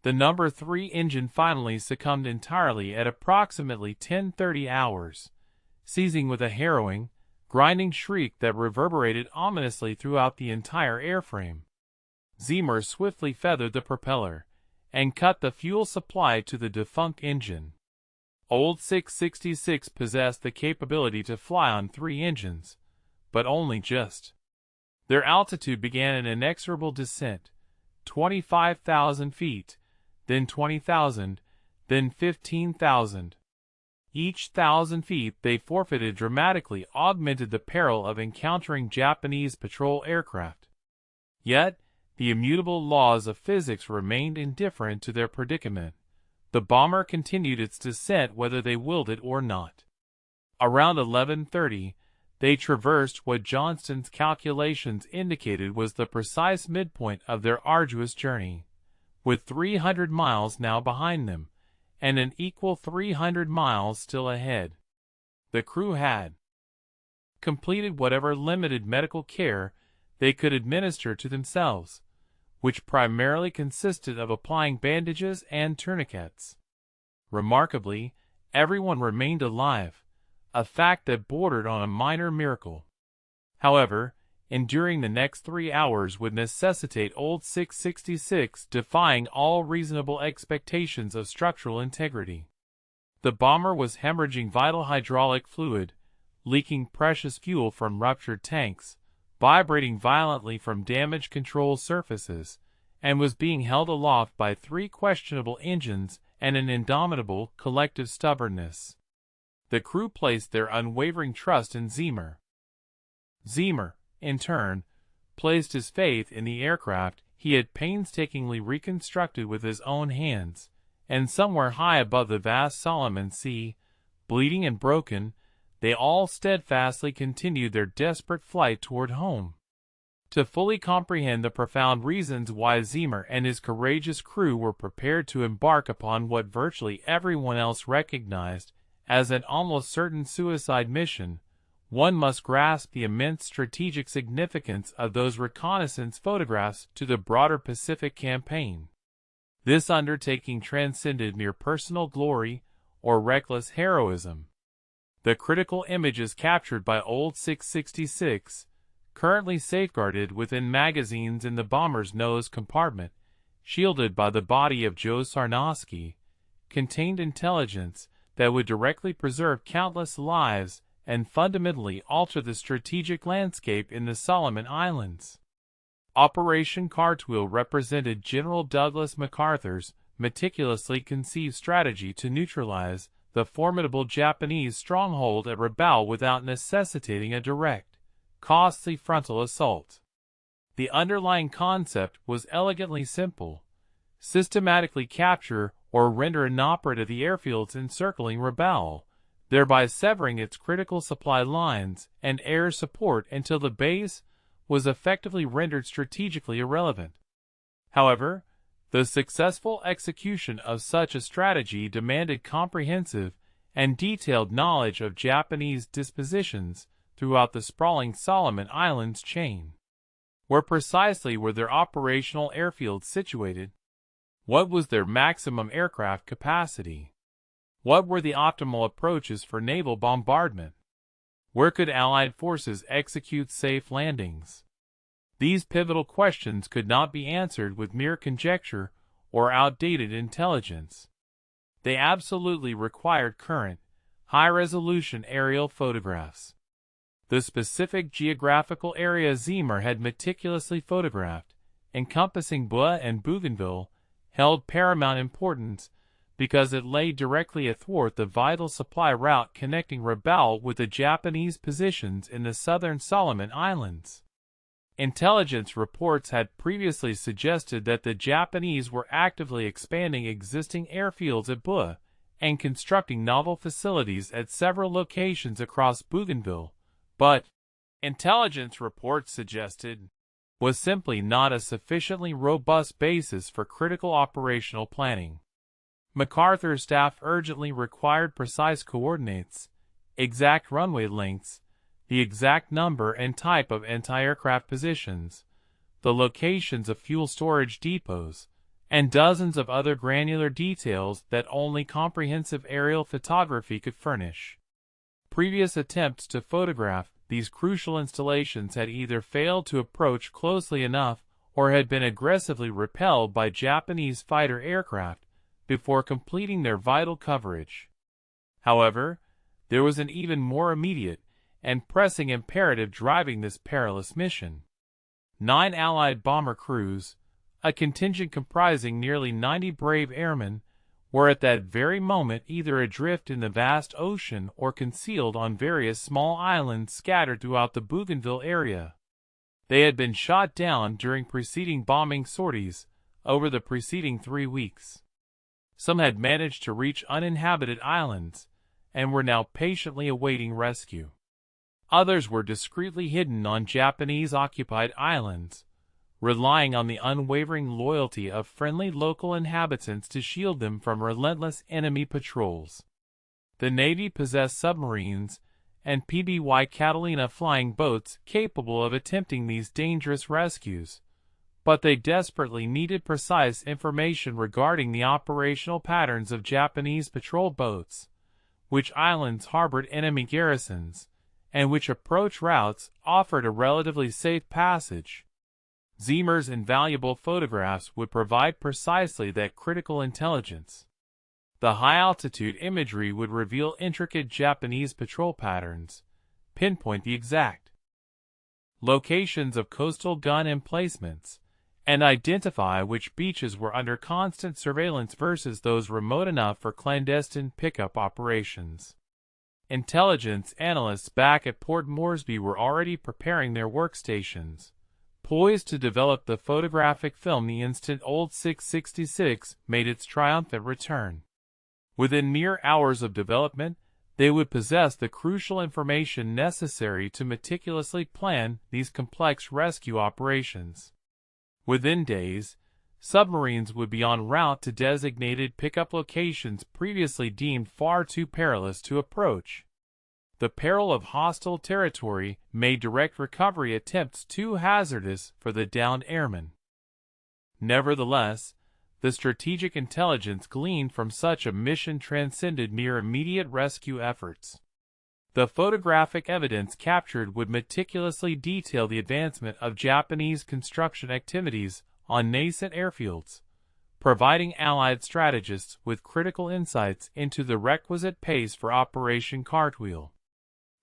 The number 3 engine finally succumbed entirely at approximately 10:30 hours, seizing with a harrowing, grinding shriek that reverberated ominously throughout the entire airframe. Zeamer swiftly feathered the propeller and cut the fuel supply to the defunct engine. Old 666 possessed the capability to fly on 3 engines, but only just. Their altitude began an inexorable descent, 25,000 feet, then 20,000, then 15,000. Each 1,000 feet they forfeited dramatically augmented the peril of encountering Japanese patrol aircraft. Yet, the immutable laws of physics remained indifferent to their predicament. The bomber continued its descent whether they willed it or not. Around 11:30, they traversed what Johnston's calculations indicated was the precise midpoint of their arduous journey. With 300 miles now behind them, and an equal 300 miles still ahead. The crew had completed whatever limited medical care they could administer to themselves, which primarily consisted of applying bandages and tourniquets. Remarkably, everyone remained alive, a fact that bordered on a minor miracle. However, enduring the next 3 hours would necessitate Old 666 defying all reasonable expectations of structural integrity. The bomber was hemorrhaging vital hydraulic fluid, leaking precious fuel from ruptured tanks, vibrating violently from damaged control surfaces, and was being held aloft by 3 questionable engines and an indomitable collective stubbornness. The crew placed their unwavering trust in Zeamer. Zeamer, in turn, placed his faith in the aircraft he had painstakingly reconstructed with his own hands, and somewhere high above the vast Solomon Sea, bleeding and broken, they all steadfastly continued their desperate flight toward home. To fully comprehend the profound reasons why Zeamer and his courageous crew were prepared to embark upon what virtually everyone else recognized as an almost certain suicide mission, one must grasp the immense strategic significance of those reconnaissance photographs to the broader Pacific campaign. This undertaking transcended mere personal glory or reckless heroism. The critical images captured by Old 666, currently safeguarded within magazines in the bomber's nose compartment, shielded by the body of Joe Sarnosky, contained intelligence that would directly preserve countless lives and fundamentally alter the strategic landscape in the Solomon Islands. Operation Cartwheel represented General Douglas MacArthur's meticulously conceived strategy to neutralize the formidable Japanese stronghold at Rabaul without necessitating a direct, costly frontal assault. The underlying concept was elegantly simple: systematically capture or render inoperative the airfields encircling Rabaul, thereby severing its critical supply lines and air support until the base was effectively rendered strategically irrelevant. However, the successful execution of such a strategy demanded comprehensive and detailed knowledge of Japanese dispositions throughout the sprawling Solomon Islands chain. Where precisely were their operational airfields situated? What was their maximum aircraft capacity? What were the optimal approaches for naval bombardment? Where could Allied forces execute safe landings? These pivotal questions could not be answered with mere conjecture or outdated intelligence. They absolutely required current, high-resolution aerial photographs. The specific geographical area Zeamer had meticulously photographed, encompassing Buea and Bougainville, held paramount importance because it lay directly athwart the vital supply route connecting Rabaul with the Japanese positions in the southern Solomon Islands. Intelligence reports had previously suggested that the Japanese were actively expanding existing airfields at Buea and constructing novel facilities at several locations across Bougainville, but, intelligence reports suggested, was simply not a sufficiently robust basis for critical operational planning. MacArthur's staff urgently required precise coordinates, exact runway lengths, the exact number and type of anti-aircraft positions, the locations of fuel storage depots, and dozens of other granular details that only comprehensive aerial photography could furnish. Previous attempts to photograph these crucial installations had either failed to approach closely enough or had been aggressively repelled by Japanese fighter aircraft before completing their vital coverage. However, there was an even more immediate and pressing imperative driving this perilous mission. 9 Allied bomber crews, a contingent comprising nearly 90 brave airmen, were at that very moment either adrift in the vast ocean or concealed on various small islands scattered throughout the Bougainville area. They had been shot down during preceding bombing sorties over the preceding 3 weeks. Some had managed to reach uninhabited islands and were now patiently awaiting rescue. Others were discreetly hidden on Japanese-occupied islands, relying on the unwavering loyalty of friendly local inhabitants to shield them from relentless enemy patrols. The Navy possessed submarines and PBY Catalina flying boats capable of attempting these dangerous rescues, but they desperately needed precise information regarding the operational patterns of Japanese patrol boats, which islands harbored enemy garrisons, and which approach routes offered a relatively safe passage. Zeamer's invaluable photographs would provide precisely that critical intelligence. The high-altitude imagery would reveal intricate Japanese patrol patterns, pinpoint the exact locations of coastal gun emplacements, and identify which beaches were under constant surveillance versus those remote enough for clandestine pickup operations. Intelligence analysts back at Port Moresby were already preparing their workstations, poised to develop the photographic film the instant Old 666 made its triumphant return. Within mere hours of development, they would possess the crucial information necessary to meticulously plan these complex rescue operations. Within days, submarines would be en route to designated pickup locations previously deemed far too perilous to approach. The peril of hostile territory made direct recovery attempts too hazardous for the downed airmen. Nevertheless, the strategic intelligence gleaned from such a mission transcended mere immediate rescue efforts. The photographic evidence captured would meticulously detail the advancement of Japanese construction activities on nascent airfields, providing Allied strategists with critical insights into the requisite pace for Operation Cartwheel.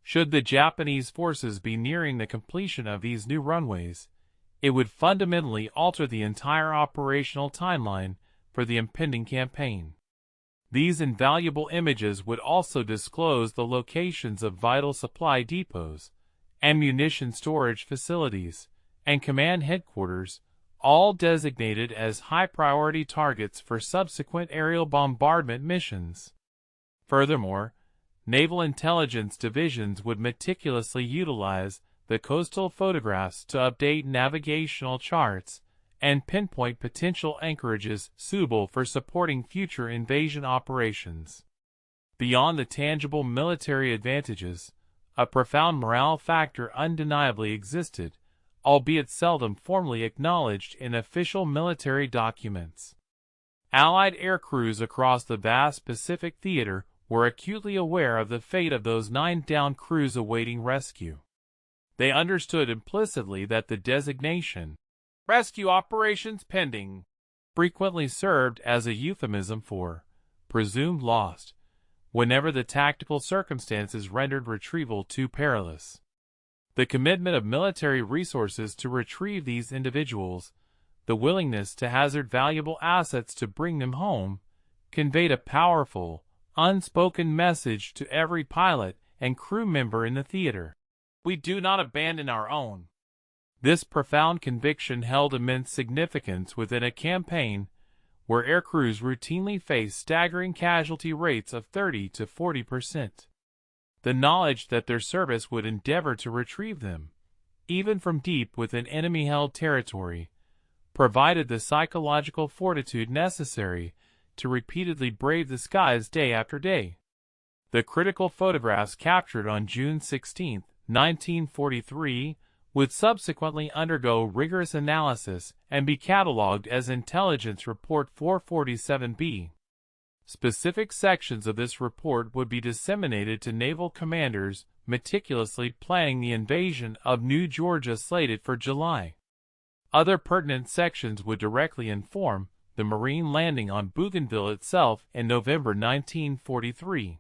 Should the Japanese forces be nearing the completion of these new runways, it would fundamentally alter the entire operational timeline for the impending campaign. These invaluable images would also disclose the locations of vital supply depots, ammunition storage facilities, and command headquarters, all designated as high-priority targets for subsequent aerial bombardment missions. Furthermore, naval intelligence divisions would meticulously utilize the coastal photographs to update navigational charts and pinpoint potential anchorages suitable for supporting future invasion operations. Beyond the tangible military advantages, a profound morale factor undeniably existed, albeit seldom formally acknowledged in official military documents. Allied air crews across the vast Pacific theater were acutely aware of the fate of those 9 downed crews awaiting rescue. They understood implicitly that the designation, "rescue operations pending," frequently served as a euphemism for presumed lost, whenever the tactical circumstances rendered retrieval too perilous. The commitment of military resources to retrieve these individuals, the willingness to hazard valuable assets to bring them home, conveyed a powerful, unspoken message to every pilot and crew member in the theater. We do not abandon our own. This profound conviction held immense significance within a campaign where aircrews routinely face staggering casualty rates of 30 to 40%. The knowledge that their service would endeavor to retrieve them, even from deep within enemy-held territory, provided the psychological fortitude necessary to repeatedly brave the skies day after day. The critical photographs captured on June 16, 1943, would subsequently undergo rigorous analysis and be catalogued as Intelligence Report 447B. Specific sections of this report would be disseminated to naval commanders meticulously planning the invasion of New Georgia slated for July. Other pertinent sections would directly inform the Marine landing on Bougainville itself in November 1943.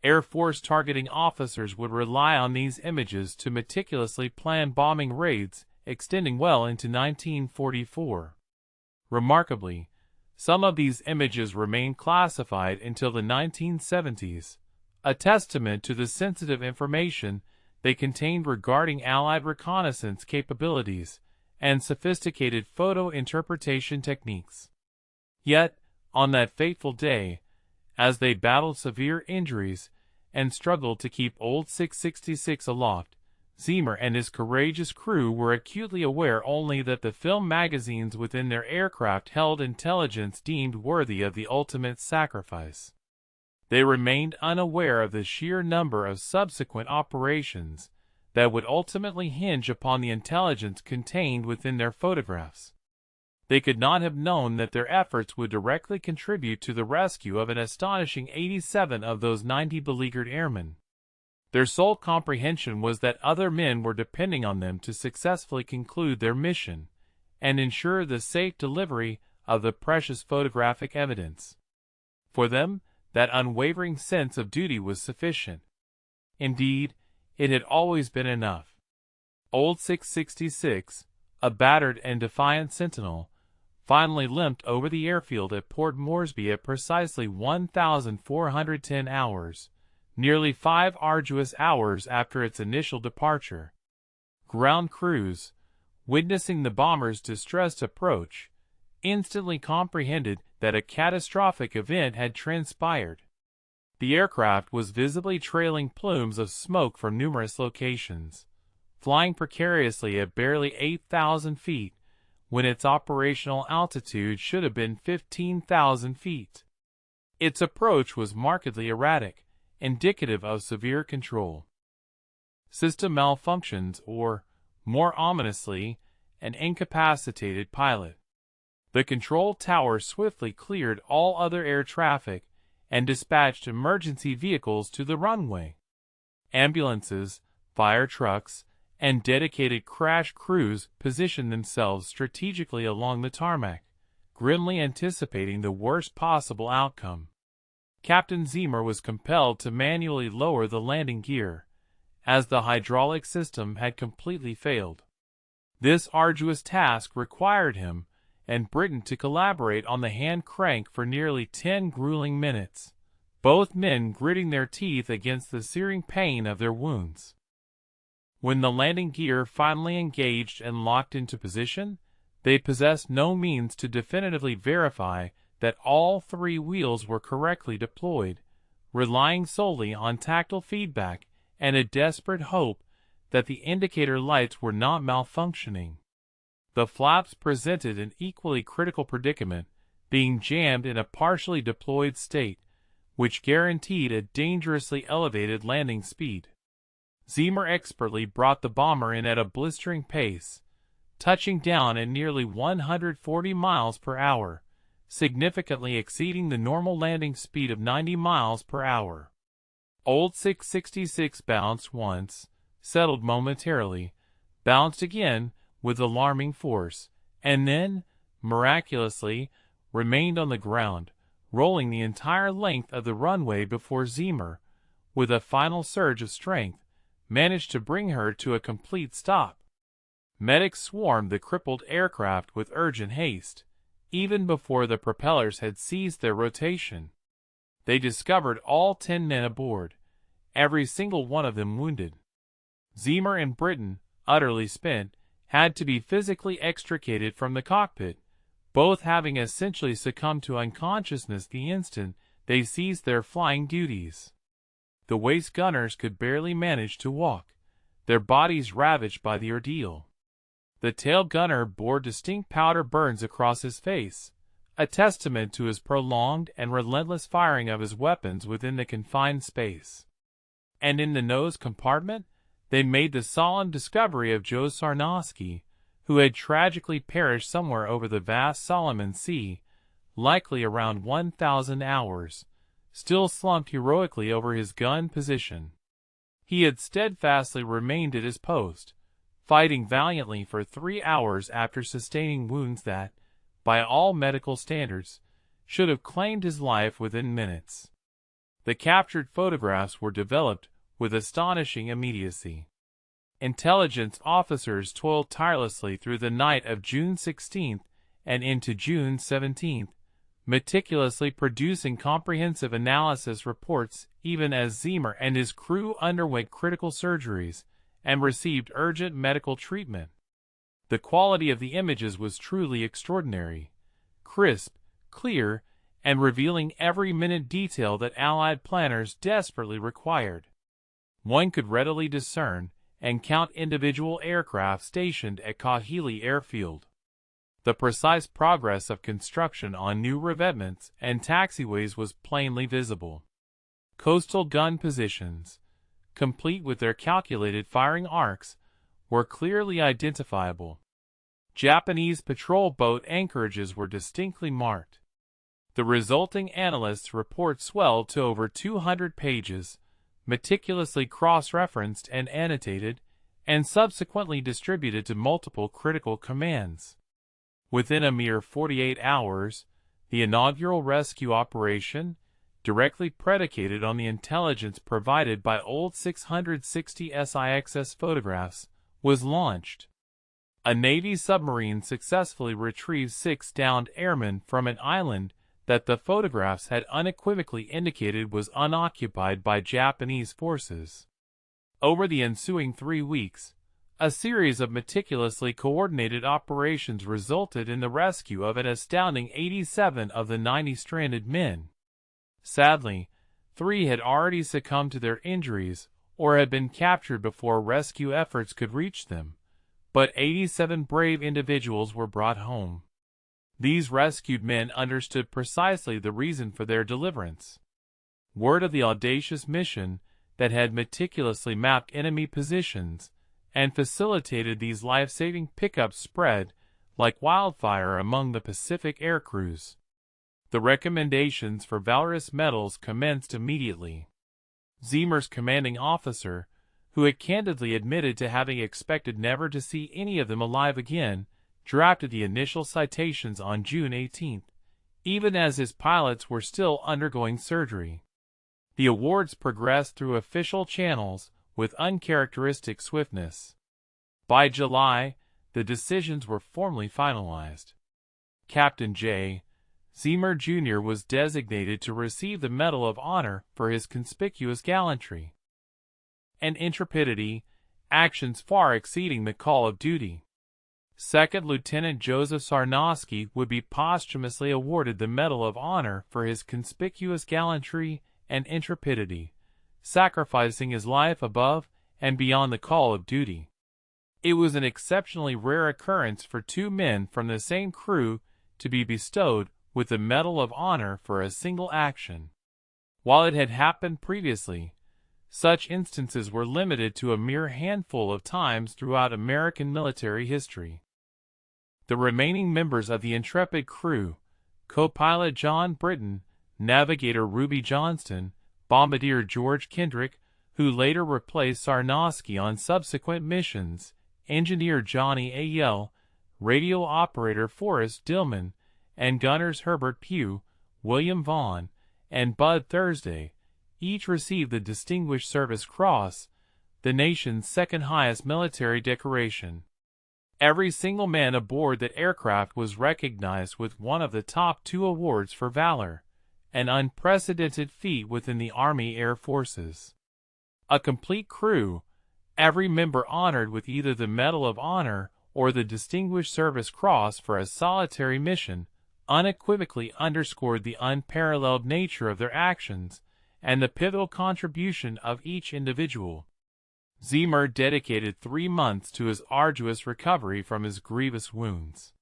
Air Force targeting officers would rely on these images to meticulously plan bombing raids extending well into 1944. Remarkably, some of these images remained classified until the 1970s, a testament to the sensitive information they contained regarding Allied reconnaissance capabilities and sophisticated photo interpretation techniques. Yet, on that fateful day, as they battled severe injuries and struggled to keep Old 666 aloft, Zeamer and his courageous crew were acutely aware only that the film magazines within their aircraft held intelligence deemed worthy of the ultimate sacrifice. They remained unaware of the sheer number of subsequent operations that would ultimately hinge upon the intelligence contained within their photographs. They could not have known that their efforts would directly contribute to the rescue of an astonishing 87 of those 90 beleaguered airmen. Their sole comprehension was that other men were depending on them to successfully conclude their mission and ensure the safe delivery of the precious photographic evidence. For them, that unwavering sense of duty was sufficient. Indeed, it had always been enough. Old 666, a battered and defiant sentinel, finally limped over the airfield at Port Moresby at precisely 1,410 hours, nearly 5 arduous hours after its initial departure. Ground crews, witnessing the bomber's distressed approach, instantly comprehended that a catastrophic event had transpired. The aircraft was visibly trailing plumes of smoke from numerous locations, flying precariously at barely 8,000 feet, when its operational altitude should have been 15,000 feet. Its approach was markedly erratic, indicative of severe control system malfunctions or, more ominously, an incapacitated pilot. The control tower swiftly cleared all other air traffic and dispatched emergency vehicles to the runway. Ambulances, fire trucks, and dedicated crash crews positioned themselves strategically along the tarmac, grimly anticipating the worst possible outcome. Captain Zeamer was compelled to manually lower the landing gear, as the hydraulic system had completely failed. This arduous task required him and Britton to collaborate on the hand crank for nearly 10 grueling minutes, both men gritting their teeth against the searing pain of their wounds. When the landing gear finally engaged and locked into position, they possessed no means to definitively verify that all 3 wheels were correctly deployed, relying solely on tactile feedback and a desperate hope that the indicator lights were not malfunctioning. The flaps presented an equally critical predicament, being jammed in a partially deployed state, which guaranteed a dangerously elevated landing speed. Zeamer expertly brought the bomber in at a blistering pace, touching down at nearly 140 miles per hour, significantly exceeding the normal landing speed of 90 miles per hour. Old 666 bounced once, settled momentarily, bounced again with alarming force, and then, miraculously, remained on the ground, rolling the entire length of the runway before Zeamer, with a final surge of strength, managed to bring her to a complete stop. Medics swarmed the crippled aircraft with urgent haste, even before the propellers had ceased their rotation. They discovered all 10 men aboard, every single one of them wounded. Zeamer and Britton, utterly spent, had to be physically extricated from the cockpit, both having essentially succumbed to unconsciousness the instant they ceased their flying duties. The waist gunners could barely manage to walk, their bodies ravaged by the ordeal. The tail gunner bore distinct powder burns across his face, a testament to his prolonged and relentless firing of his weapons within the confined space. And in the nose compartment, they made the solemn discovery of Joe Sarnowski, who had tragically perished somewhere over the vast Solomon Sea, likely around 1,000 hours, still slumped heroically over his gun position. He had steadfastly remained at his post, fighting valiantly for 3 hours after sustaining wounds that, by all medical standards, should have claimed his life within minutes. The captured photographs were developed with astonishing immediacy. Intelligence officers toiled tirelessly through the night of June 16th and into June 17th, meticulously producing comprehensive analysis reports even as Zeamer and his crew underwent critical surgeries and received urgent medical treatment. The quality of the images was truly extraordinary, crisp, clear, and revealing every minute detail that Allied planners desperately required. One could readily discern, and count individual aircraft stationed at Kahili Airfield. The precise progress of construction on new revetments and taxiways was plainly visible. Coastal gun positions, complete with their calculated firing arcs, were clearly identifiable. Japanese patrol boat anchorages were distinctly marked. The resulting analyst's report swelled to over 200 pages, meticulously cross-referenced and annotated, and subsequently distributed to multiple critical commands. Within a mere 48 hours, the inaugural rescue operation, directly predicated on the intelligence provided by old 660 SIXS photographs, was launched. A Navy submarine successfully retrieved 6 downed airmen from an island that the photographs had unequivocally indicated was unoccupied by Japanese forces. Over the ensuing 3 weeks, a series of meticulously coordinated operations resulted in the rescue of an astounding 87 of the 90 stranded men. Sadly, 3 had already succumbed to their injuries or had been captured before rescue efforts could reach them, but 87 brave individuals were brought home. These rescued men understood precisely the reason for their deliverance. Word of the audacious mission that had meticulously mapped enemy positions and facilitated these life-saving pickups spread like wildfire among the Pacific air crews. The recommendations for valorous medals commenced immediately. Zeamer's commanding officer, who had candidly admitted to having expected never to see any of them alive again, drafted the initial citations on June 18, even as his pilots were still undergoing surgery. The awards progressed through official channels with uncharacteristic swiftness. By July, the decisions were formally finalized. Captain J. Zeamer Jr. was designated to receive the Medal of Honor for his conspicuous gallantry and intrepidity, actions far exceeding the call of duty. Second Lieutenant Joseph Sarnosky would be posthumously awarded the Medal of Honor for his conspicuous gallantry and intrepidity, sacrificing his life above and beyond the call of duty. It was an exceptionally rare occurrence for 2 men from the same crew to be bestowed with the Medal of Honor for a single action. While it had happened previously, such instances were limited to a mere handful of times throughout American military history. The remaining members of the intrepid crew, co-pilot John Britton, navigator Ruby Johnston, bombardier George Kendrick, who later replaced Sarnosky on subsequent missions, engineer Johnny A. Yell, radio operator Forrest Dillman, and gunners Herbert Pugh, William Vaughn, and Bud Thursday, each received the Distinguished Service Cross, the nation's second-highest military decoration. Every single man aboard that aircraft was recognized with one of the top 2 awards for valor, an unprecedented feat within the Army Air Forces. A complete crew, every member honored with either the Medal of Honor or the Distinguished Service Cross for a solitary mission, unequivocally underscored the unparalleled nature of their actions and the pivotal contribution of each individual. Zeamer dedicated 3 months to his arduous recovery from his grievous wounds.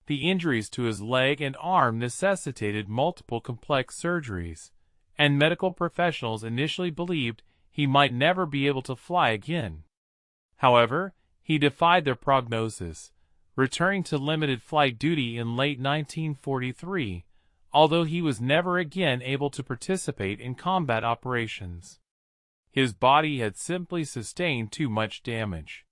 The injuries to his leg and arm necessitated multiple complex surgeries, and medical professionals initially believed he might never be able to fly again. However, he defied their prognosis, returning to limited flight duty in late 1943, although he was never again able to participate in combat operations. His body had simply sustained too much damage.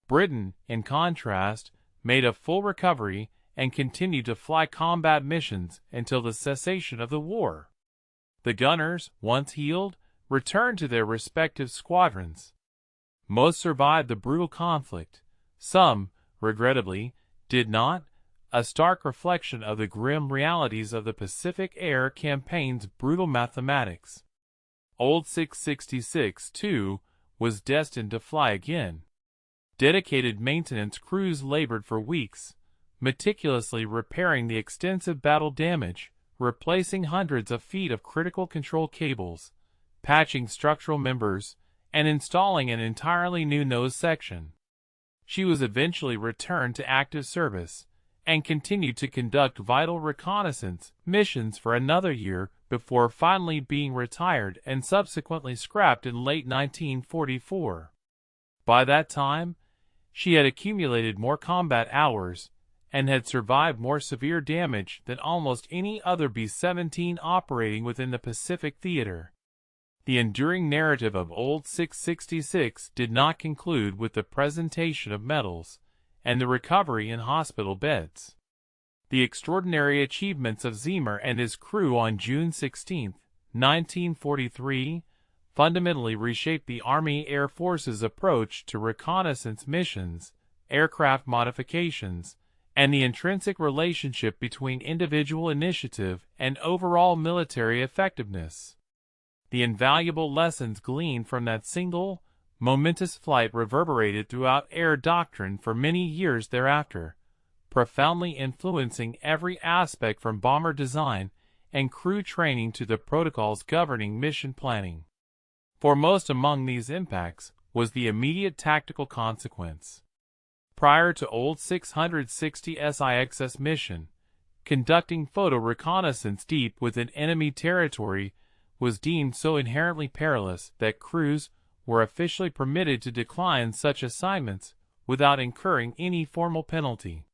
Britain, in contrast, made a full recovery and continued to fly combat missions until the cessation of the war. The gunners, once healed, returned to their respective squadrons. Most survived the brutal conflict. Some, regrettably, did not, a stark reflection of the grim realities of the Pacific Air Campaign's brutal mathematics. Old 666, too, was destined to fly again. Dedicated maintenance crews labored for weeks, meticulously repairing the extensive battle damage, replacing hundreds of feet of critical control cables, patching structural members, and installing an entirely new nose section. She was eventually returned to active service and continued to conduct vital reconnaissance missions for another year before finally being retired and subsequently scrapped in late 1944. By that time, she had accumulated more combat hours and had survived more severe damage than almost any other B-17 operating within the Pacific theater. The enduring narrative of Old 666 did not conclude with the presentation of medals and the recovery in hospital beds. The extraordinary achievements of Zeamer and his crew on June 16, 1943, fundamentally reshaped the Army Air Force's approach to reconnaissance missions, aircraft modifications, and the intrinsic relationship between individual initiative and overall military effectiveness. The invaluable lessons gleaned from that single, momentous flight reverberated throughout air doctrine for many years thereafter, profoundly influencing every aspect from bomber design and crew training to the protocols governing mission planning. Foremost among these impacts was the immediate tactical consequence. Prior to Old 660 SIXS mission, conducting photo reconnaissance deep within enemy territory was deemed so inherently perilous that crews were officially permitted to decline such assignments without incurring any formal penalty.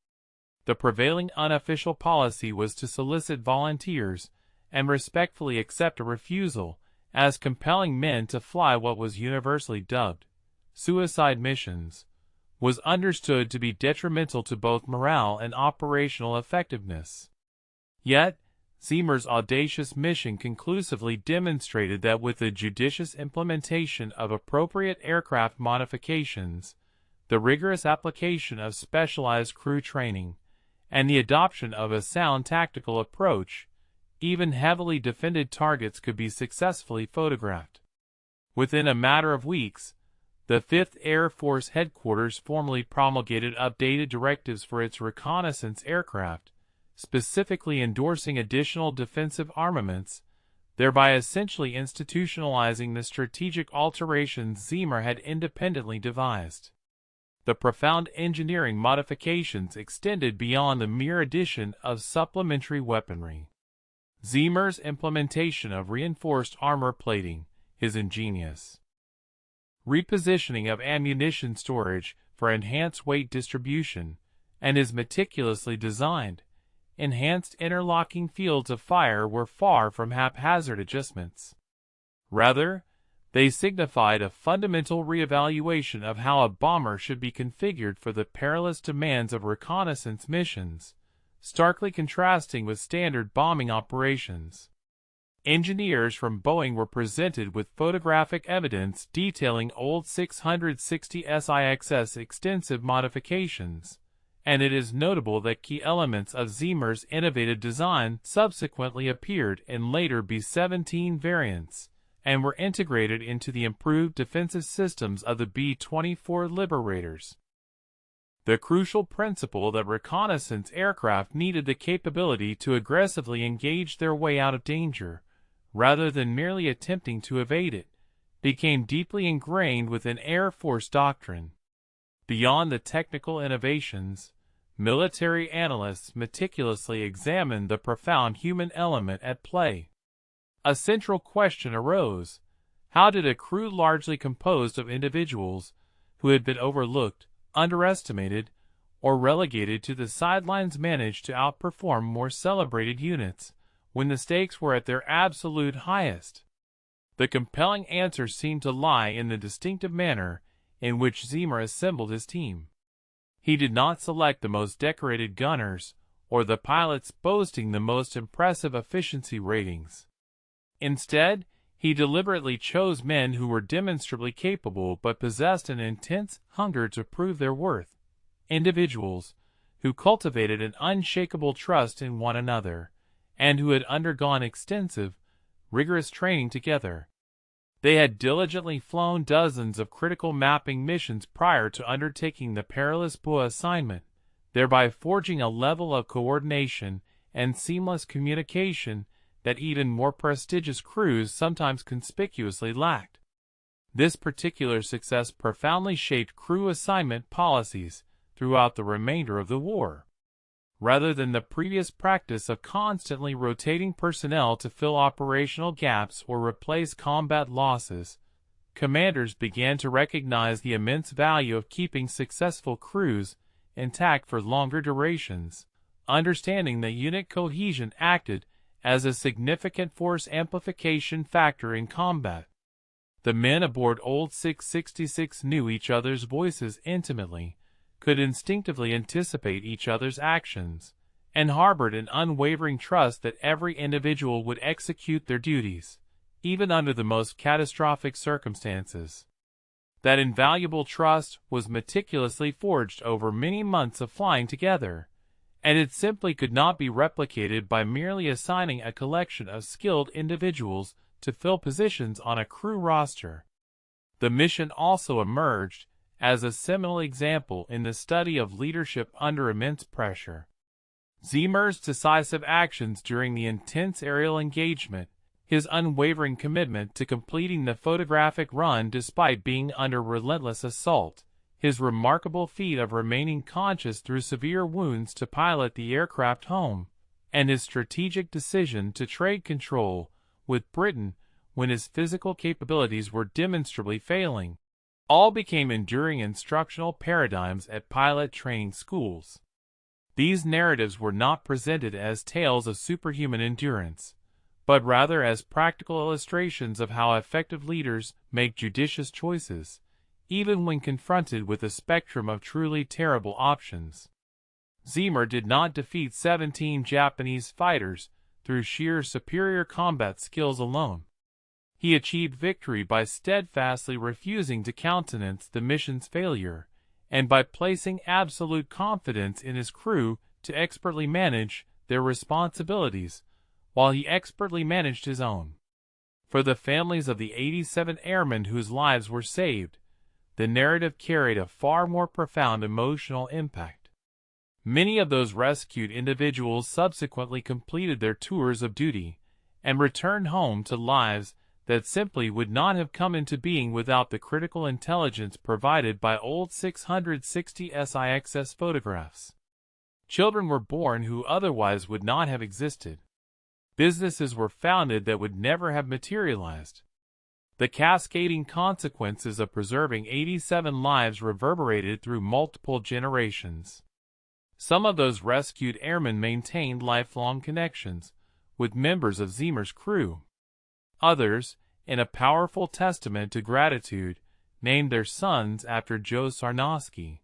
The prevailing unofficial policy was to solicit volunteers and respectfully accept a refusal as compelling men to fly what was universally dubbed suicide missions was understood to be detrimental to both morale and operational effectiveness. Yet, Zeamer's audacious mission conclusively demonstrated that with the judicious implementation of appropriate aircraft modifications, the rigorous application of specialized crew training, and the adoption of a sound tactical approach, even heavily defended targets could be successfully photographed. Within a matter of weeks, the 5th Air Force Headquarters formally promulgated updated directives for its reconnaissance aircraft, specifically endorsing additional defensive armaments, thereby essentially institutionalizing the strategic alterations Zeamer had independently devised. The profound engineering modifications extended beyond the mere addition of supplementary weaponry. Zeamer's implementation of reinforced armor plating, his ingenious repositioning of ammunition storage for enhanced weight distribution, and his meticulously designed, enhanced interlocking fields of fire were far from haphazard adjustments. Rather, they signified a fundamental reevaluation of how a bomber should be configured for the perilous demands of reconnaissance missions, starkly contrasting with standard bombing operations. Engineers from Boeing were presented with photographic evidence detailing Old 660 SIXS extensive modifications, and it is notable that key elements of Zeamer's innovative design subsequently appeared in later B-17 variants and were integrated into the improved defensive systems of the B-24 Liberators. The crucial principle that reconnaissance aircraft needed the capability to aggressively engage their way out of danger, rather than merely attempting to evade it, became deeply ingrained within Air Force doctrine. Beyond the technical innovations, military analysts meticulously examined the profound human element at play. A central question arose: how did a crew largely composed of individuals who had been overlooked, underestimated, or relegated to the sidelines manage to outperform more celebrated units when the stakes were at their absolute highest? The compelling answer seemed to lie in the distinctive manner in which Zeamer assembled his team. He did not select the most decorated gunners or the pilots boasting the most impressive efficiency ratings. Instead, he deliberately chose men who were demonstrably capable but possessed an intense hunger to prove their worth, individuals who cultivated an unshakable trust in one another, and who had undergone extensive, rigorous training together. They had diligently flown dozens of critical mapping missions prior to undertaking the perilous BUA assignment, thereby forging a level of coordination and seamless communication that even more prestigious crews sometimes conspicuously lacked. This particular success profoundly shaped crew assignment policies throughout the remainder of the war. Rather than the previous practice of constantly rotating personnel to fill operational gaps or replace combat losses, commanders began to recognize the immense value of keeping successful crews intact for longer durations, understanding that unit cohesion acted as a significant force amplification factor in combat. The men aboard Old 666 knew each other's voices intimately, could instinctively anticipate each other's actions, and harbored an unwavering trust that every individual would execute their duties, even under the most catastrophic circumstances. That invaluable trust was meticulously forged over many months of flying together, and it simply could not be replicated by merely assigning a collection of skilled individuals to fill positions on a crew roster. The mission also emerged as a seminal example in the study of leadership under immense pressure. Zeamer's decisive actions during the intense aerial engagement, his unwavering commitment to completing the photographic run despite being under relentless assault, his remarkable feat of remaining conscious through severe wounds to pilot the aircraft home, and his strategic decision to trade control with Britain when his physical capabilities were demonstrably failing, all became enduring instructional paradigms at pilot training schools. These narratives were not presented as tales of superhuman endurance, but rather as practical illustrations of how effective leaders make judicious choices, even when confronted with a spectrum of truly terrible options. Zeamer did not defeat 17 Japanese fighters through sheer superior combat skills alone. He achieved victory by steadfastly refusing to countenance the mission's failure, and by placing absolute confidence in his crew to expertly manage their responsibilities, while he expertly managed his own. For the families of the 87 airmen whose lives were saved, the narrative carried a far more profound emotional impact. Many of those rescued individuals subsequently completed their tours of duty and returned home to lives that simply would not have come into being without the critical intelligence provided by Old 660 SIXS photographs. Children were born who otherwise would not have existed. Businesses were founded that would never have materialized. The cascading consequences of preserving 87 lives reverberated through multiple generations. Some of those rescued airmen maintained lifelong connections with members of Zeamer's crew. Others, in a powerful testament to gratitude, named their sons after Joe Sarnosky.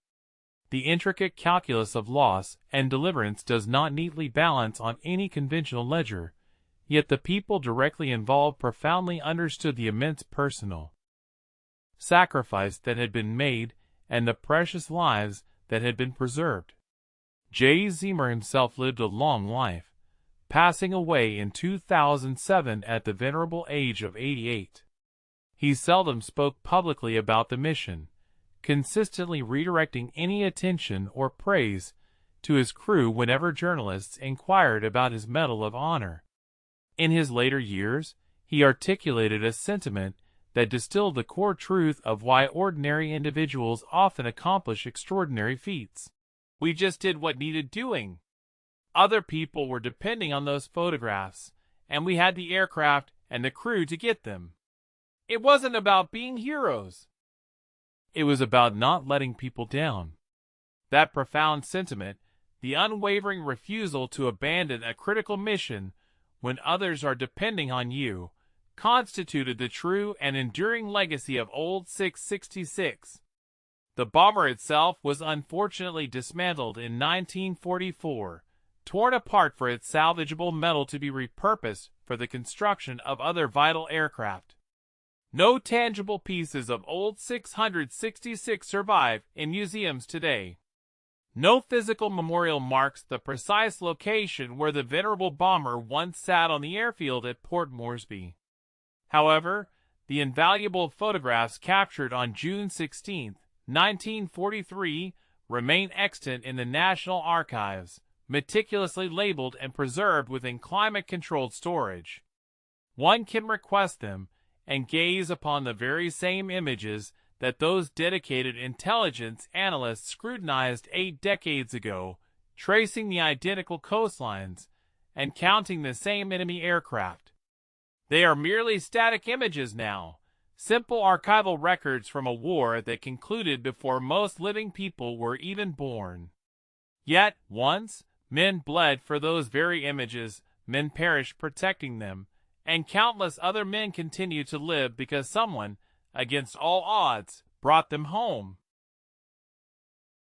The intricate calculus of loss and deliverance does not neatly balance on any conventional ledger, yet the people directly involved profoundly understood the immense personal sacrifice that had been made and the precious lives that had been preserved. J. Zeamer himself lived a long life, passing away in 2007 at the venerable age of 88. He seldom spoke publicly about the mission, consistently redirecting any attention or praise to his crew whenever journalists inquired about his Medal of Honor. In his later years, he articulated a sentiment that distilled the core truth of why ordinary individuals often accomplish extraordinary feats. We just did what needed doing. Other people were depending on those photographs, and we had the aircraft and the crew to get them. It wasn't about being heroes. It was about not letting people down. That profound sentiment, the unwavering refusal to abandon a critical mission when others are depending on you, constituted the true and enduring legacy of Old 666. The bomber itself was unfortunately dismantled in 1944, torn apart for its salvageable metal to be repurposed for the construction of other vital aircraft. No tangible pieces of Old 666 survive in museums today. No physical memorial marks the precise location where the venerable bomber once sat on the airfield at Port Moresby. However, the invaluable photographs captured on June 16, 1943, remain extant in the National Archives, meticulously labeled and preserved within climate-controlled storage. One can request them, and gaze upon the very same images that those dedicated intelligence analysts scrutinized 8 decades ago, tracing the identical coastlines and counting the same enemy aircraft. They are merely static images now, simple archival records from a war that concluded before most living people were even born. Yet, once, men bled for those very images, men perished protecting them, and countless other men continue to live because someone, against all odds, brought them home.